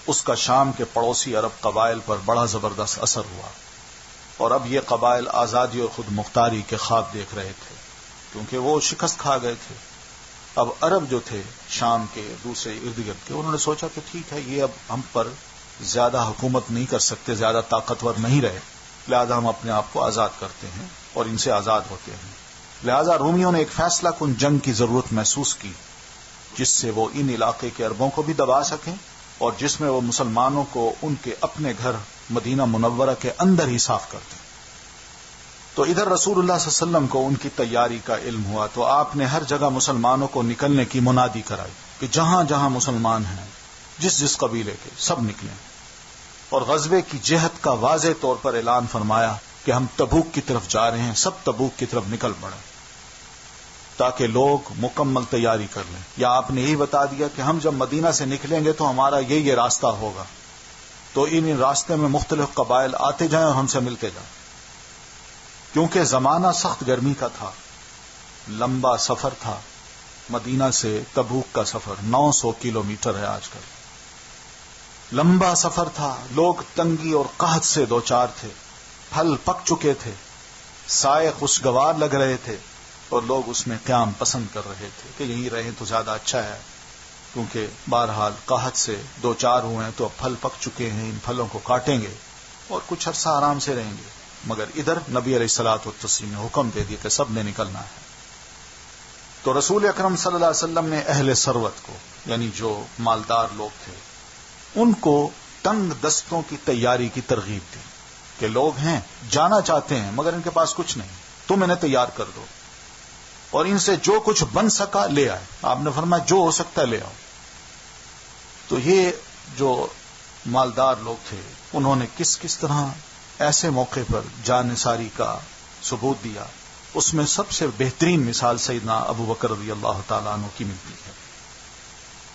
Speaker 1: اس کا شام کے پڑوسی عرب قبائل پر بڑا زبردست اثر ہوا. اور اب یہ قبائل آزادی اور خود مختاری کے خواب دیکھ رہے تھے، کیونکہ وہ شکست کھا گئے تھے. اب عرب جو تھے شام کے دوسرے ارد گرد کے، انہوں نے سوچا کہ ٹھیک ہے، یہ اب ہم پر زیادہ حکومت نہیں کر سکتے، زیادہ طاقتور نہیں رہے، لہذا ہم اپنے آپ کو آزاد کرتے ہیں اور ان سے آزاد ہوتے ہیں. لہذا رومیوں نے ایک فیصلہ کن جنگ کی ضرورت محسوس کی، جس سے وہ ان علاقے کے عربوں کو بھی دبا سکیں اور جس میں وہ مسلمانوں کو ان کے اپنے گھر مدینہ منورہ کے اندر ہی صاف کرتے. تو ادھر رسول اللہ صلی اللہ علیہ وسلم کو ان کی تیاری کا علم ہوا، تو آپ نے ہر جگہ مسلمانوں کو نکلنے کی منادی کرائی کہ جہاں جہاں مسلمان ہیں، جس جس قبیلے کے، سب نکلیں. اور غزوے کی جہت کا واضح طور پر اعلان فرمایا کہ ہم تبوک کی طرف جا رہے ہیں، سب تبوک کی طرف نکل پڑے تاکہ لوگ مکمل تیاری کر لیں. یا آپ نے یہی بتا دیا کہ ہم جب مدینہ سے نکلیں گے تو ہمارا یہ راستہ ہوگا، تو ان راستے میں مختلف قبائل آتے جائیں اور ہم سے ملتے جائیں. کیونکہ زمانہ سخت گرمی کا تھا، لمبا سفر تھا. مدینہ سے تبوک کا سفر 900 کلومیٹر ہے آج کل. لمبا سفر تھا، لوگ تنگی اور قحط سے دوچار تھے، پھل پک چکے تھے، سائے خوشگوار لگ رہے تھے، اور لوگ اس میں قیام پسند کر رہے تھے کہ یہیں رہیں تو زیادہ اچھا ہے، کیونکہ بہرحال قحط سے دوچار ہوئے ہیں تو اب پھل پک چکے ہیں، ان پھلوں کو کاٹیں گے اور کچھ عرصہ آرام سے رہیں گے. مگر ادھر نبی علیہ الصلوۃ والتسلیم نے حکم دے دیا کہ سب نے نکلنا ہے. تو رسول اکرم صلی اللہ علیہ وسلم نے اہل ثروت کو، یعنی جو مالدار لوگ تھے، ان کو تنگ دستوں کی تیاری کی ترغیب دی کہ لوگ ہیں، جانا چاہتے ہیں مگر ان کے پاس کچھ نہیں، تم انہیں تیار کر دو اور ان سے جو کچھ بن سکا لے آئے. آپ نے فرمایا جو ہو سکتا ہے لے آؤ. تو یہ جو مالدار لوگ تھے انہوں نے کس طرح ایسے موقع پر جانثاری کا ثبوت دیا. اس میں سب سے بہترین مثال سیدنا ابو بکر رضی اللہ تعالیٰ عنہ کی ملتی ہے.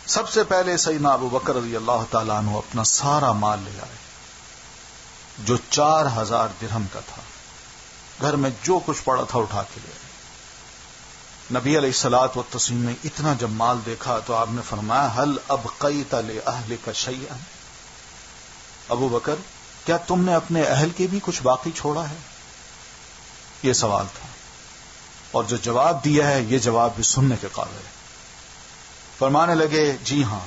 Speaker 1: سب سے پہلے سیدنا ابو بکر رضی اللہ تعالیٰ عنہ اپنا سارا مال لے آئے، جو 4000 درہم کا تھا. گھر میں جو کچھ پڑا تھا اٹھا کے لے آئے. نبی علیہ الصلوۃ والتسلیم نے اتنا جب مال دیکھا تو آپ نے فرمایا هل ابقیت لأہلک شیئا، ابو بکر کیا تم نے اپنے اہل کے بھی کچھ باقی چھوڑا ہے؟ یہ سوال تھا، اور جو جواب دیا ہے یہ جواب بھی سننے کے قابل ہے. فرمانے لگے جی ہاں،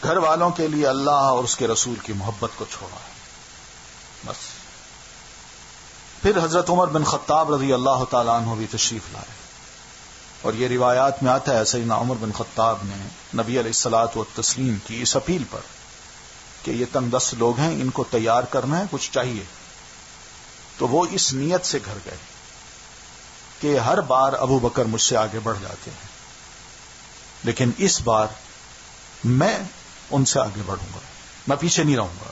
Speaker 1: گھر والوں کے لیے اللہ اور اس کے رسول کی محبت کو چھوڑا ہے بس. پھر حضرت عمر بن خطاب رضی اللہ تعالیٰ عنہ بھی تشریف لائے، اور یہ روایات میں آتا ہے سیدنا عمر بن خطاب نے نبی علیہ الصلوۃ والتسلیم کی اس اپیل پر کہ یہ تنگ دست لوگ ہیں، ان کو تیار کرنا ہے، کچھ چاہیے. تو وہ اس نیت سے گھر گئے کہ ہر بار ابو بکر مجھ سے آگے بڑھ جاتے ہیں، لیکن اس بار میں ان سے آگے بڑھوں گا، میں پیچھے نہیں رہوں گا.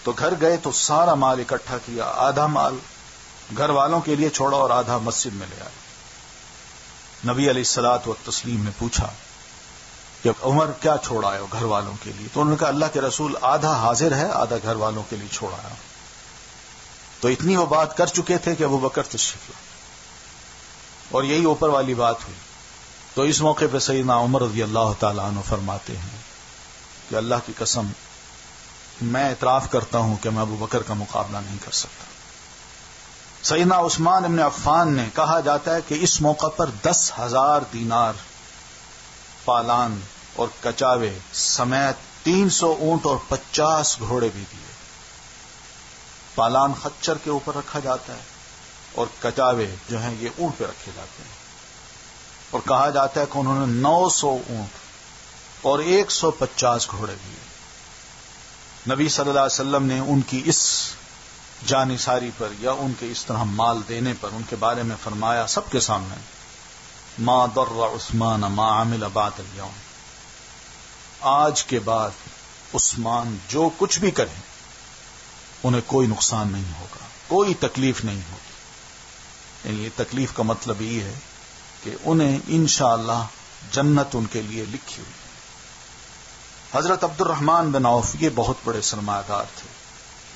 Speaker 1: تو گھر گئے تو سارا مال اکٹھا کیا، آدھا مال گھر والوں کے لیے چھوڑا اور آدھا مسجد میں لے آئے. نبی علیہ الصلوۃ والتسلیم نے پوچھا کہ عمر کیا چھوڑ آئے ہو گھر والوں کے لیے؟ تو انہوں نے کہا اللہ کے رسول آدھا حاضر ہے، آدھا گھر والوں کے لیے چھوڑ آیا. تو اتنی وہ بات کر چکے تھے کہ ابو بکر تشریف لائے اور یہی اوپر والی بات ہوئی. تو اس موقع پہ سیدنا عمر رضی اللہ تعالیٰ عنہ فرماتے ہیں کہ اللہ کی قسم میں اعتراف کرتا ہوں کہ میں ابو بکر کا مقابلہ نہیں کر سکتا. سیدنا عثمان ابن عفان نے، کہا جاتا ہے کہ اس موقع پر 10,000 دینار پالان اور کچاوے سمیت 300 اونٹ اور 50 گھوڑے بھی دیے. پالان خچر کے اوپر رکھا جاتا ہے اور کچاوے جو ہیں یہ اونٹ پہ رکھے جاتے ہیں. اور کہا جاتا ہے کہ انہوں نے 900 اونٹ اور 150 گھوڑے دیے. نبی صلی اللہ علیہ وسلم نے ان کی اس جانثاری پر یا ان کے اس طرح مال دینے پر ان کے بارے میں فرمایا سب کے سامنے، ما ضر عثمان ما عمل بعد اليوم، آج کے بعد عثمان جو کچھ بھی کریں انہیں کوئی نقصان نہیں ہوگا، کوئی تکلیف نہیں ہوگی. یعنی یہ تکلیف کا مطلب یہ ہے کہ انہیں انشاءاللہ جنت ان کے لیے لکھی ہوئی. حضرت عبد الرحمن بن عوف یہ بہت بڑے سرمایہ دار تھے.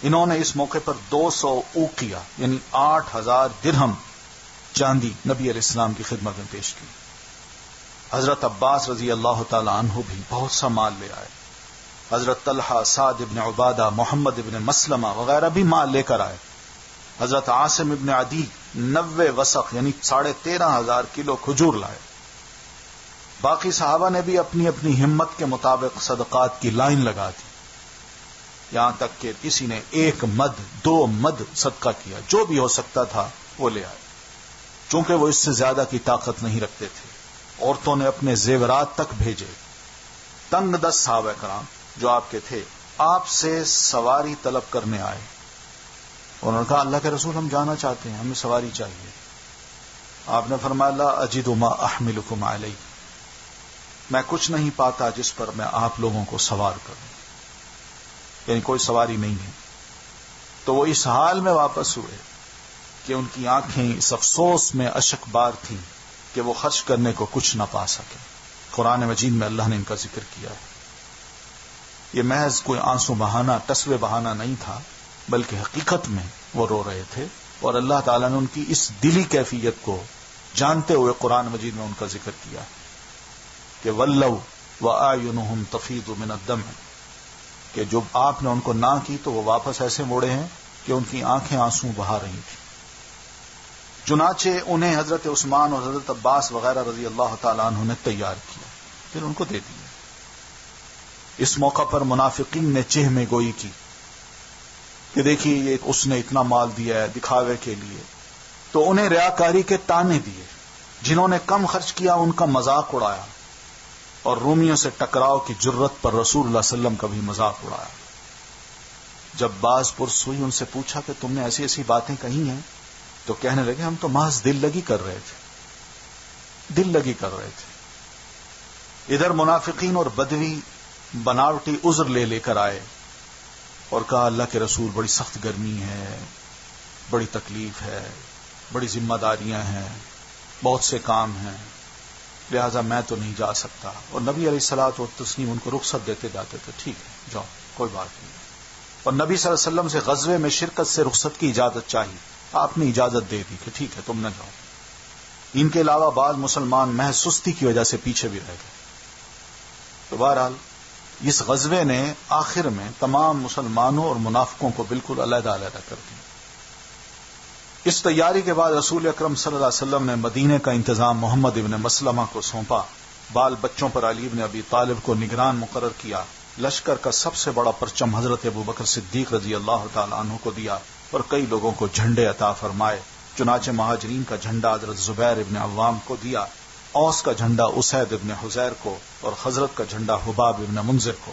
Speaker 1: انہوں نے اس موقع پر 200 اوقیہ یعنی 8,000 درہم چاندی نبی علیہ السلام کی خدمت میں پیش کی. حضرت عباس رضی اللہ تعالی عنہ بھی بہت سا مال لے آئے. حضرت طلحہ، سعد ابن عبادہ، محمد ابن مسلمہ وغیرہ بھی مال لے کر آئے. حضرت عاصم ابن عدی 90 وسق یعنی 13,500 کلو کھجور لائے. باقی صحابہ نے بھی اپنی اپنی ہمت کے مطابق صدقات کی لائن لگا دی، یہاں تک کہ کسی نے 1 مد 2 مد صدقہ کیا. جو بھی ہو سکتا تھا وہ لے آئے. چونکہ وہ اس سے زیادہ کی طاقت نہیں رکھتے تھے، عورتوں نے اپنے زیورات تک بھیجے. تنگ دست صحابہ کرام جو آپ کے تھے آپ سے سواری طلب کرنے آئے. انہوں نے کہا اللہ کے رسول ہم جانا چاہتے ہیں، ہمیں سواری چاہیے. آپ نے فرمایا لا اجد ما احملکم علیہ، میں کچھ نہیں پاتا جس پر میں آپ لوگوں کو سوار کروں، یعنی کوئی سواری نہیں ہے. تو وہ اس حال میں واپس ہوئے کہ ان کی آنکھیں اس افسوس میں اشک بار تھیں کہ وہ خرچ کرنے کو کچھ نہ پا سکے. قرآن مجید میں اللہ نے ان کا ذکر کیا ہے. یہ محض کوئی آنسو بہانا ٹسوے بہانا نہیں تھا، بلکہ حقیقت میں وہ رو رہے تھے. اور اللہ تعالیٰ نے ان کی اس دلی کیفیت کو جانتے ہوئے قرآن مجید میں ان کا ذکر کیا کہ وَلَّوْا وَأَعْيُنُهُمْ تَفِيضُ مِنَ الدَّمْعِ، کہ جب آپ نے ان کو نہ کی تو وہ واپس ایسے موڑے ہیں کہ ان کی آنکھیں آنسو بہا رہی تھیں. چنانچہ انہیں حضرت عثمان اور حضرت عباس وغیرہ رضی اللہ تعالیٰ عنہ نے تیار کیا، پھر ان کو دے دیا. اس موقع پر منافقین نے چہ میں گوئی کی کہ دیکھیے یہ اس نے اتنا مال دیا ہے دکھاوے کے لیے. تو انہیں ریاکاری کے تانے دیے. جنہوں نے کم خرچ کیا ان کا مذاق اڑایا، اور رومیوں سے ٹکراؤ کی جرت پر رسول اللہ صلی اللہ علیہ وسلم کا بھی مذاق اڑایا. جب باز پرس ہوئی ان سے پوچھا کہ تم نے ایسی ایسی باتیں کہی ہیں، تو کہنے لگے ہم تو محض دل لگی کر رہے تھے، دل لگی کر رہے تھے. ادھر منافقین اور بدوی بناوٹی عذر لے کر آئے اور کہا اللہ کے رسول بڑی سخت گرمی ہے، بڑی تکلیف ہے، بڑی ذمہ داریاں ہیں، بہت سے کام ہیں، لہذا میں تو نہیں جا سکتا. اور نبی علیہ الصلوۃ والتسلیم ان کو رخصت دیتے جاتے تھے، ٹھیک ہے جاؤ کوئی بات نہیں. اور نبی صلی اللہ علیہ وسلم سے غزوے میں شرکت سے رخصت کی اجازت چاہیے، آپ نے اجازت دے دی کہ ٹھیک ہے تم نہ جاؤ. ان کے علاوہ بعض مسلمان محض سستی کی وجہ سے پیچھے بھی رہ گئے. تو بہرحال اس غزوے نے آخر میں تمام مسلمانوں اور منافقوں کو بالکل علیحدہ علیحدہ کر دیا. اس تیاری کے بعد رسول اکرم صلی اللہ علیہ وسلم نے مدینے کا انتظام محمد ابن مسلمہ کو سونپا. بال بچوں پر علی ابن ابی طالب کو نگران مقرر کیا. لشکر کا سب سے بڑا پرچم حضرت ابو بکر صدیق رضی اللہ تعالی عنہ کو دیا اور کئی لوگوں کو جھنڈے عطا فرمائے. چنانچہ مہاجرین کا جھنڈا حضرت زبیر ابن عوام کو دیا، اوس کا جھنڈا اسید ابن حزیر کو اور حضرت کا جھنڈا حباب ابن منذر کو.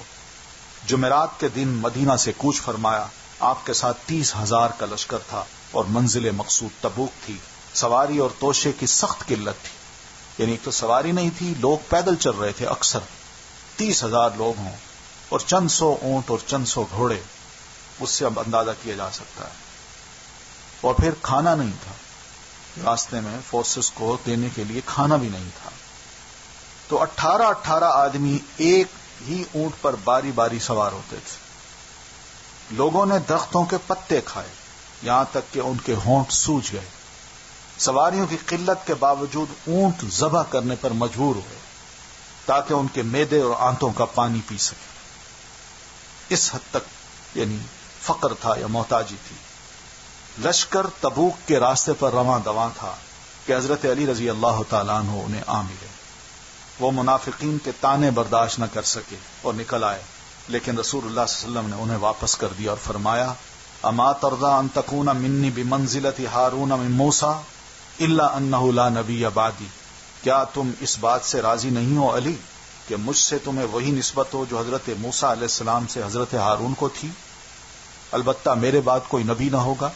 Speaker 1: جمعرات کے دن مدینہ سے کوچ فرمایا. آپ کے ساتھ 30,000 کا لشکر تھا اور منزل مقصود تبوک تھی. سواری اور توشے کی سخت قلت تھی، یعنی ایک تو سواری نہیں تھی، لوگ پیدل چل رہے تھے. اکثر 30,000 لوگ ہوں اور چند سو اونٹ اور چند سو گھوڑے، اس سے اب اندازہ کیا جا سکتا ہے. اور پھر کھانا نہیں تھا، راستے میں فورسز کو دینے کے لیے کھانا بھی نہیں تھا. تو 18 آدمی ایک ہی اونٹ پر باری باری سوار ہوتے تھے. لوگوں نے درختوں کے پتے کھائے یہاں تک کہ ان کے ہونٹ سوج گئے. سواریوں کی قلت کے باوجود اونٹ ذبح کرنے پر مجبور ہوئے تاکہ ان کے معدے اور آنتوں کا پانی پی سکے. اس حد تک یعنی فقر تھا یا محتاجی تھی. لشکر تبوک کے راستے پر رواں دواں تھا کہ حضرت علی رضی اللہ تعالیٰ عنہ انہیں آ ملے. وہ منافقین کے طعنے برداشت نہ کر سکے اور نکل آئے، لیکن رسول اللہ صلی اللہ علیہ وسلم نے انہیں واپس کر دیا اور فرمایا: اما ترضى ان تكون منی بمنزلة ہارون من موسى الا انه لا نبی بعدی. کیا تم اس بات سے راضی نہیں ہو علی کہ مجھ سے تمہیں وہی نسبت ہو جو حضرت موسیٰ علیہ السلام سے حضرت ہارون کو تھی؟ البتہ میرے بعد کوئی نبی نہ ہوگا.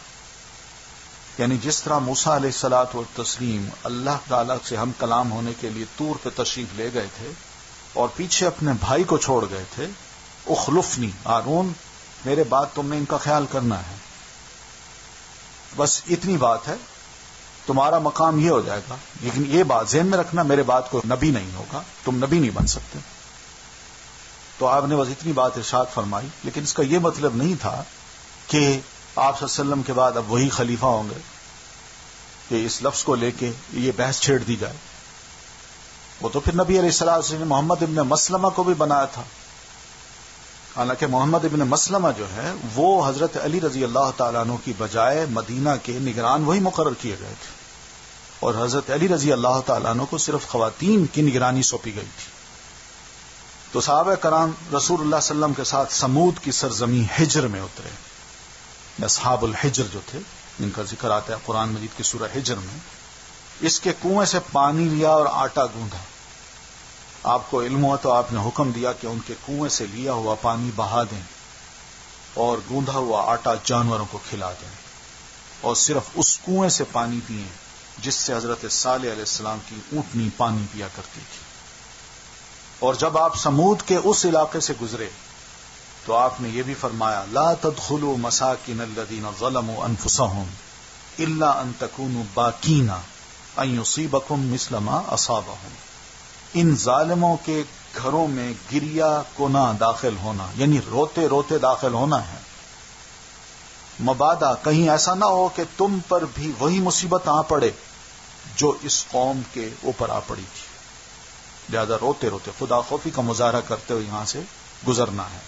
Speaker 1: یعنی جس طرح موسیٰ علیہ الصلوۃ والتسلیم اللہ تعالی سے ہم کلام ہونے کے لیے طور پہ تشریف لے گئے تھے اور پیچھے اپنے بھائی کو چھوڑ گئے تھے، اخلفنی ہارون، میرے بعد تم نے ان کا خیال کرنا ہے. بس اتنی بات ہے، تمہارا مقام یہ ہو جائے گا، لیکن یہ بات ذہن میں رکھنا میرے بعد کوئی نبی نہیں ہوگا، تم نبی نہیں بن سکتے. تو آپ نے بس اتنی بات ارشاد فرمائی، لیکن اس کا یہ مطلب نہیں تھا کہ آپ صلی اللہ علیہ وسلم کے بعد اب وہی خلیفہ ہوں گے کہ اس لفظ کو لے کے یہ بحث چھیڑ دی جائے. وہ تو پھر نبی علیہ السلام نے محمد ابن مسلمہ کو بھی بنایا تھا. حالانکہ محمد ابن مسلمہ جو ہے وہ حضرت علی رضی اللہ تعالیٰ عنہ کی بجائے مدینہ کے نگران وہی مقرر کیے گئے تھے، اور حضرت علی رضی اللہ تعالیٰ عنہ کو صرف خواتین کی نگرانی سونپی گئی تھی. تو صحابہ کرام رسول اللہ صلی اللہ علیہ وسلم کے ساتھ سمود کی سرزمین حجر میں اترے. اصحاب الحجر جو تھے، جن کا ذکر آتا ہے قرآن مجید کی سورہ حجر میں، اس کے کنویں سے پانی لیا اور آٹا گوندھا. آپ کو علم ہوا تو آپ نے حکم دیا کہ ان کے کنویں سے لیا ہوا پانی بہا دیں اور گوندھا ہوا آٹا جانوروں کو کھلا دیں، اور صرف اس کنویں سے پانی پئیں جس سے حضرت صالح علیہ السلام کی اونٹنی پانی پیا کرتی تھی. اور جب آپ سمود کے اس علاقے سے گزرے تو آپ نے یہ بھی فرمایا: لا تدخلوا مساکن الذین ظلموا انفسهم الا ان تکونوا باکین ان یصیبکم مثل ما اصابهم. ان ظالموں کے گھروں میں گریا کونا داخل ہونا، یعنی روتے روتے داخل ہونا ہے، مبادا کہیں ایسا نہ ہو کہ تم پر بھی وہی مصیبت آ پڑے جو اس قوم کے اوپر آ پڑی تھی. لہذا روتے روتے خدا خوفی کا مظاہرہ کرتے ہوئے یہاں سے گزرنا ہے.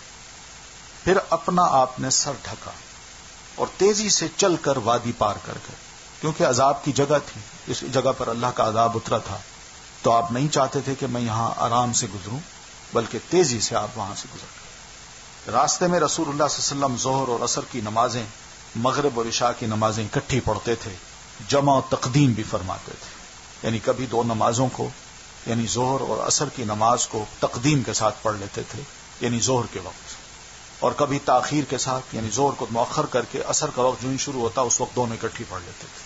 Speaker 1: پھر اپنا آپ نے سر ڈھکا اور تیزی سے چل کر وادی پار کر گئے، کیونکہ عذاب کی جگہ تھی، اس جگہ پر اللہ کا عذاب اترا تھا. تو آپ نہیں چاہتے تھے کہ میں یہاں آرام سے گزروں، بلکہ تیزی سے آپ وہاں سے گزر گئے. راستے میں رسول اللہ صلی اللہ علیہ وسلم ظہر اور عصر کی نمازیں، مغرب اور عشاء کی نمازیں اکٹھی پڑھتے تھے، جمع و تقدیم بھی فرماتے تھے. یعنی کبھی دو نمازوں کو، یعنی ظہر اور عصر کی نماز کو تقدیم کے ساتھ پڑھ لیتے تھے، یعنی ظہر کے وقت، اور کبھی تاخیر کے ساتھ، یعنی ظہر کو مؤخر کر کے عصر کا وقت جو ہی شروع ہوتا اس وقت دونوں اکٹھی پڑھ لیتے تھے.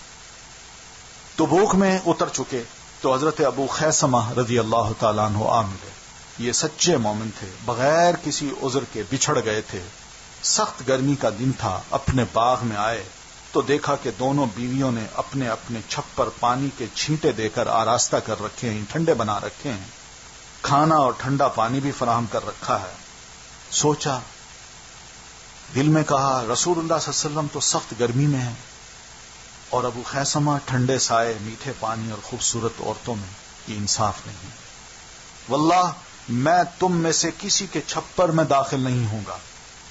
Speaker 1: تبوک میں اتر چکے تو حضرت ابو خیثمہ رضی اللہ تعالیٰ عنہ آ ملے. یہ سچے مومن تھے، بغیر کسی عذر کے بچھڑ گئے تھے. سخت گرمی کا دن تھا. اپنے باغ میں آئے تو دیکھا کہ دونوں بیویوں نے اپنے اپنے چھپ پر پانی کے چھینٹے دے کر آراستہ کر رکھے ہیں، ٹھنڈے بنا رکھے ہیں، کھانا اور ٹھنڈا پانی بھی فراہم کر رکھا ہے. سوچا، دل میں کہا رسول اللہ صلی اللہ علیہ وسلم تو سخت گرمی میں ہیں اور ابو خیثمہ ٹھنڈے سائے، میٹھے پانی اور خوبصورت عورتوں میں، یہ انصاف نہیں. واللہ میں تم میں سے کسی کے چھپر میں داخل نہیں ہوں گا.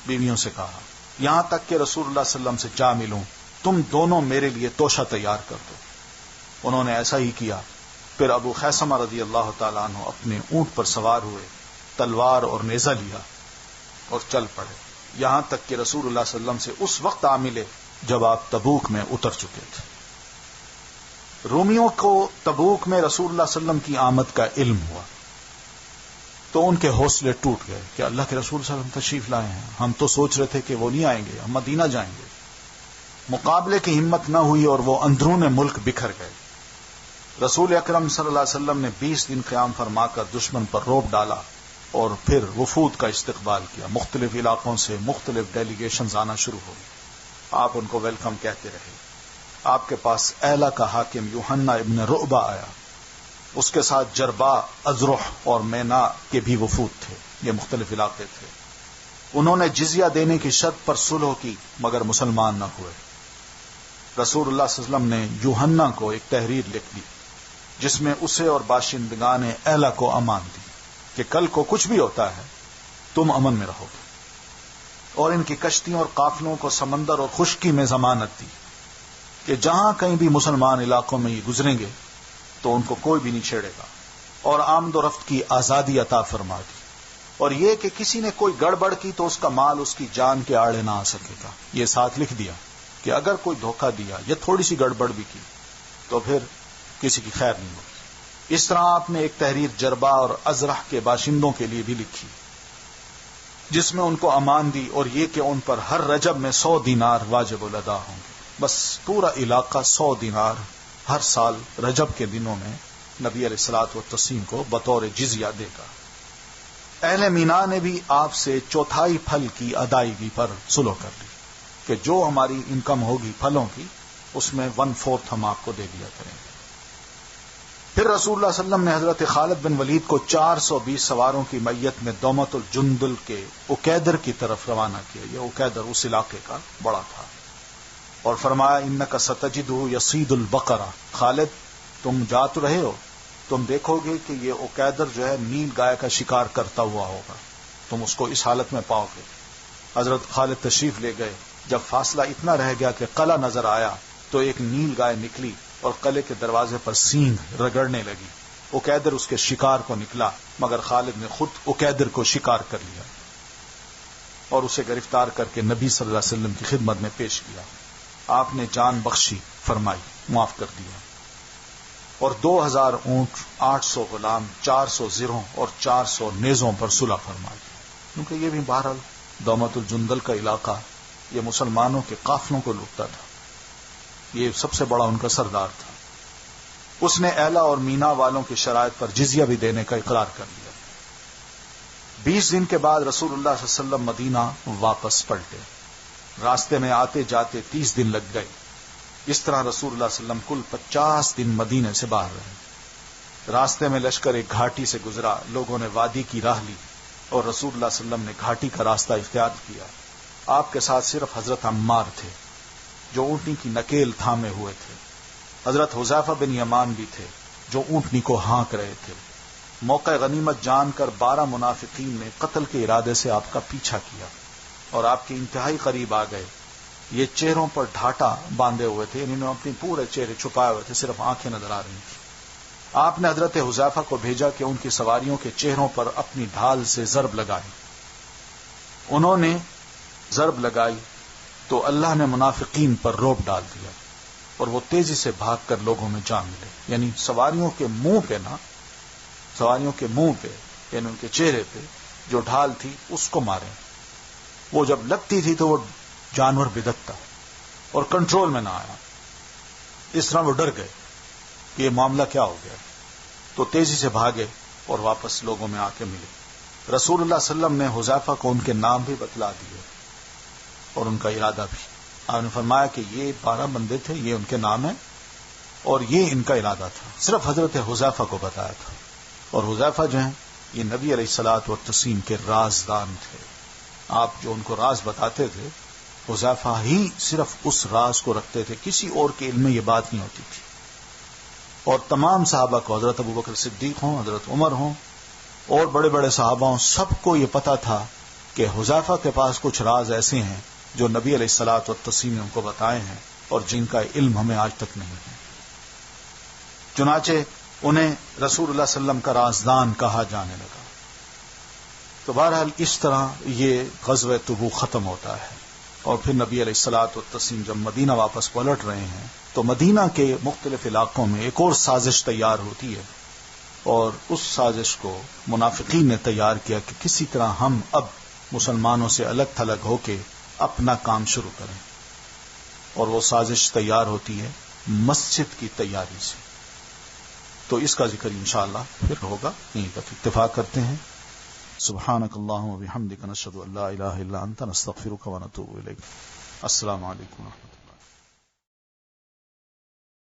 Speaker 1: بیویوں سے کہا یہاں تک کہ رسول اللہ صلی اللہ علیہ وسلم سے جا ملوں، تم دونوں میرے لیے توشہ تیار کر دو. انہوں نے ایسا ہی کیا. پھر ابو خیثمہ رضی اللہ تعالیٰ عنہ اپنے اونٹ پر سوار ہوئے، تلوار اور نیزہ لیا اور چل پڑے، یہاں تک کہ رسول اللہ صلی اللہ علیہ وسلم سے اس وقت آ ملے جب آپ تبوک میں اتر چکے تھے. رومیوں کو تبوک میں رسول اللہ صلی اللہ علیہ وسلم کی آمد کا علم ہوا تو ان کے حوصلے ٹوٹ گئے کہ اللہ کے رسول صلی اللہ علیہ وسلم تشریف لائے ہیں، ہم تو سوچ رہے تھے کہ وہ نہیں آئیں گے، ہم مدینہ جائیں گے۔ مقابلے کی ہمت نہ ہوئی اور وہ اندرون ملک بکھر گئے۔ رسول اکرم صلی اللہ علیہ وسلم نے 20 دن قیام فرما کر دشمن پر روب ڈالا اور پھر وفود کا استقبال کیا۔ مختلف علاقوں سے مختلف ڈیلیگیشنز آنا شروع ہو گئی۔ آپ ان کو ویلکم کہتے رہے۔ آپ کے پاس ایلا کا حاکم یوحنا ابن رعبہ آیا، اس کے ساتھ جربا، ازرح اور مینا کے بھی وفود تھے، یہ مختلف علاقے تھے۔ انہوں نے جزیہ دینے کی شرط پر صلح کی مگر مسلمان نہ ہوئے۔ رسول اللہ صلی اللہ علیہ وسلم نے یوحنا کو ایک تحریر لکھ دی جس میں اسے اور باشندگان ایلا کو امان دی کہ کل کو کچھ بھی ہوتا ہے تم امن میں رہو گے، اور ان کی کشتیوں اور قافلوں کو سمندر اور خشکی میں ضمانت دی کہ جہاں کہیں بھی مسلمان علاقوں میں یہ گزریں گے تو ان کو کوئی بھی نہیں چھیڑے گا، اور آمد و رفت کی آزادی عطا فرما دی، اور یہ کہ کسی نے کوئی گڑبڑ کی تو اس کا مال اس کی جان کے آڑے نہ آ سکے گا۔ یہ ساتھ لکھ دیا کہ اگر کوئی دھوکہ دیا یا تھوڑی سی گڑبڑ بھی کی تو پھر کسی کی خیر نہیں ہوگی۔ اس طرح آپ نے ایک تحریر جربا اور ازرح کے باشندوں کے لیے بھی لکھی جس میں ان کو امان دی، اور یہ کہ ان پر ہر رجب میں 100 دینار واجب الادا ہوں گے۔ بس پورا علاقہ 100 دینار ہر سال رجب کے دنوں میں نبی علیہ الصلوۃ والتسلیم کو بطور جزیہ دے گا۔ اہل مینا نے بھی آپ سے چوتھائی پھل کی ادائیگی پر صلح کر لی کہ جو ہماری انکم ہوگی پھلوں کی اس میں 1/4 ہم آپ کو دے دیا کریں گے۔ پھر رسول اللہ صلی اللہ علیہ وسلم نے حضرت خالد بن ولید کو 420 سواروں کی میت میں دومت الجندل کے اکیدر کی طرف روانہ کیا۔ یہ اکیدر اس علاقے کا بڑا تھا، اور فرمایا انک ستجدہ یصید البقرہ، خالد تم جا تو رہے ہو، تم دیکھو گے کہ یہ اکیدر جو ہے نیل گائے کا شکار کرتا ہوا ہوگا، تم اس کو اس حالت میں پاؤ گے۔ حضرت خالد تشریف لے گئے۔ جب فاصلہ اتنا رہ گیا کہ قلعہ نظر آیا تو ایک نیل گائے نکلی اور قلعے کے دروازے پر سینگ رگڑنے لگی۔ اکیدر اس کے شکار کو نکلا مگر خالد نے خود اکیدر کو شکار کر لیا اور اسے گرفتار کر کے نبی صلی اللہ علیہ وسلم کی خدمت میں پیش کیا۔ آپ نے جان بخشی فرمائی، معاف کر دیا، اور 2000 اونٹ، 800 غلام، 400 زرہوں اور 400 نیزوں پر صلح فرمائی، کیونکہ یہ بھی بہرحال دومت الجندل کا علاقہ یہ مسلمانوں کے قافلوں کو لوٹتا تھا، یہ سب سے بڑا ان کا سردار تھا۔ اس نے ایلا اور مینا والوں کی شرائط پر جزیہ بھی دینے کا اقرار کر لیا۔ 20 دن کے بعد رسول اللہ صلی اللہ علیہ وسلم مدینہ واپس پلٹے۔ راستے میں آتے جاتے 30 دن لگ گئے۔ اس طرح رسول اللہ صلی اللہ علیہ وسلم کل 50 دن مدینے سے باہر رہے۔ راستے میں لشکر ایک گھاٹی سے گزرا، لوگوں نے وادی کی راہ لی اور رسول اللہ صلی اللہ علیہ وسلم نے گھاٹی کا راستہ اختیار کیا۔ آپ کے ساتھ صرف حضرت عمار تھے جو اونٹنی کی نکیل تھامے ہوئے تھے۔ حضرت حذیفہ بن یمان بھی تھے جو اونٹنی کو ہانک رہے تھے۔ موقع غنیمت جان کر 12 منافقین نے قتل کے ارادے سے آپ کا پیچھا کیا اور آپ کے انتہائی قریب آ گئے۔ یہ چہروں پر ڈھاٹا باندھے ہوئے تھے، انہوں نے اپنے پورے چہرے چھپائے ہوئے تھے، صرف آنکھیں نظر آ رہی تھیں۔ آپ نے حضرت حذیفہ کو بھیجا کہ ان کی سواریوں کے چہروں پر اپنی ڈھال سے ضرب لگائے۔ انہوں نے ضرب لگائی تو اللہ نے منافقین پر روب ڈال دیا اور وہ تیزی سے بھاگ کر لوگوں میں جا ملے، یعنی سواریوں کے منہ پہ یعنی ان کے چہرے پہ جو ڈھال تھی اس کو مارے۔ وہ جب لگتی تھی تو وہ جانور بدکتا اور کنٹرول میں نہ آیا، اس طرح وہ ڈر گئے کہ یہ معاملہ کیا ہو گیا، تو تیزی سے بھاگے اور واپس لوگوں میں آ کے ملے۔ رسول اللہ صلی اللہ علیہ وسلم نے حذیفہ کو ان کے نام بھی بتلا دیے اور ان کا ارادہ بھی۔ آپ نے فرمایا کہ یہ 12 بندے تھے، یہ ان کے نام ہیں اور یہ ان کا ارادہ تھا، صرف حضرت حذیفہ کو بتایا تھا۔ اور حذیفہ جو ہیں یہ نبی علیہ الصلوۃ والتسلیم کے رازدان تھے، آپ جو ان کو راز بتاتے تھے حذیفہ ہی صرف اس راز کو رکھتے تھے، کسی اور کے علم میں یہ بات نہیں ہوتی تھی۔ اور تمام صحابہ کو، حضرت ابوبکر صدیق ہوں، حضرت عمر ہوں اور بڑے بڑے صحابہ ہوں، سب کو یہ پتا تھا کہ حذیفہ کے پاس کچھ راز ایسے ہیں جو نبی علیہ الصلوۃ والتسلیم نے ان کو بتائے ہیں اور جن کا علم ہمیں آج تک نہیں ہے۔ چنانچہ انہیں رسول اللہ صلی اللہ علیہ وسلم کا رازدان کہا جانے لگا۔ تو بہرحال اس طرح یہ غزوہ تبوک ختم ہوتا ہے، اور پھر نبی علیہ الصلوۃ والتسلیم جب مدینہ واپس پلٹ رہے ہیں تو مدینہ کے مختلف علاقوں میں ایک اور سازش تیار ہوتی ہے اور اس سازش کو منافقین نے تیار کیا کہ کسی طرح ہم اب مسلمانوں سے الگ تھلگ ہو کے اپنا کام شروع کریں، اور وہ سازش تیار ہوتی ہے مسجد کی تیاری سے. تو اس کا ذکر انشاءاللہ پھر ہوگا، یہیں تک اتفاق کرتے ہیں. سبحانک اللہم و بحمدک، نشہد ان لا الہ الا انت، نستغفرک و نتوب الیک. السلام علیکم ورحمۃ اللہ.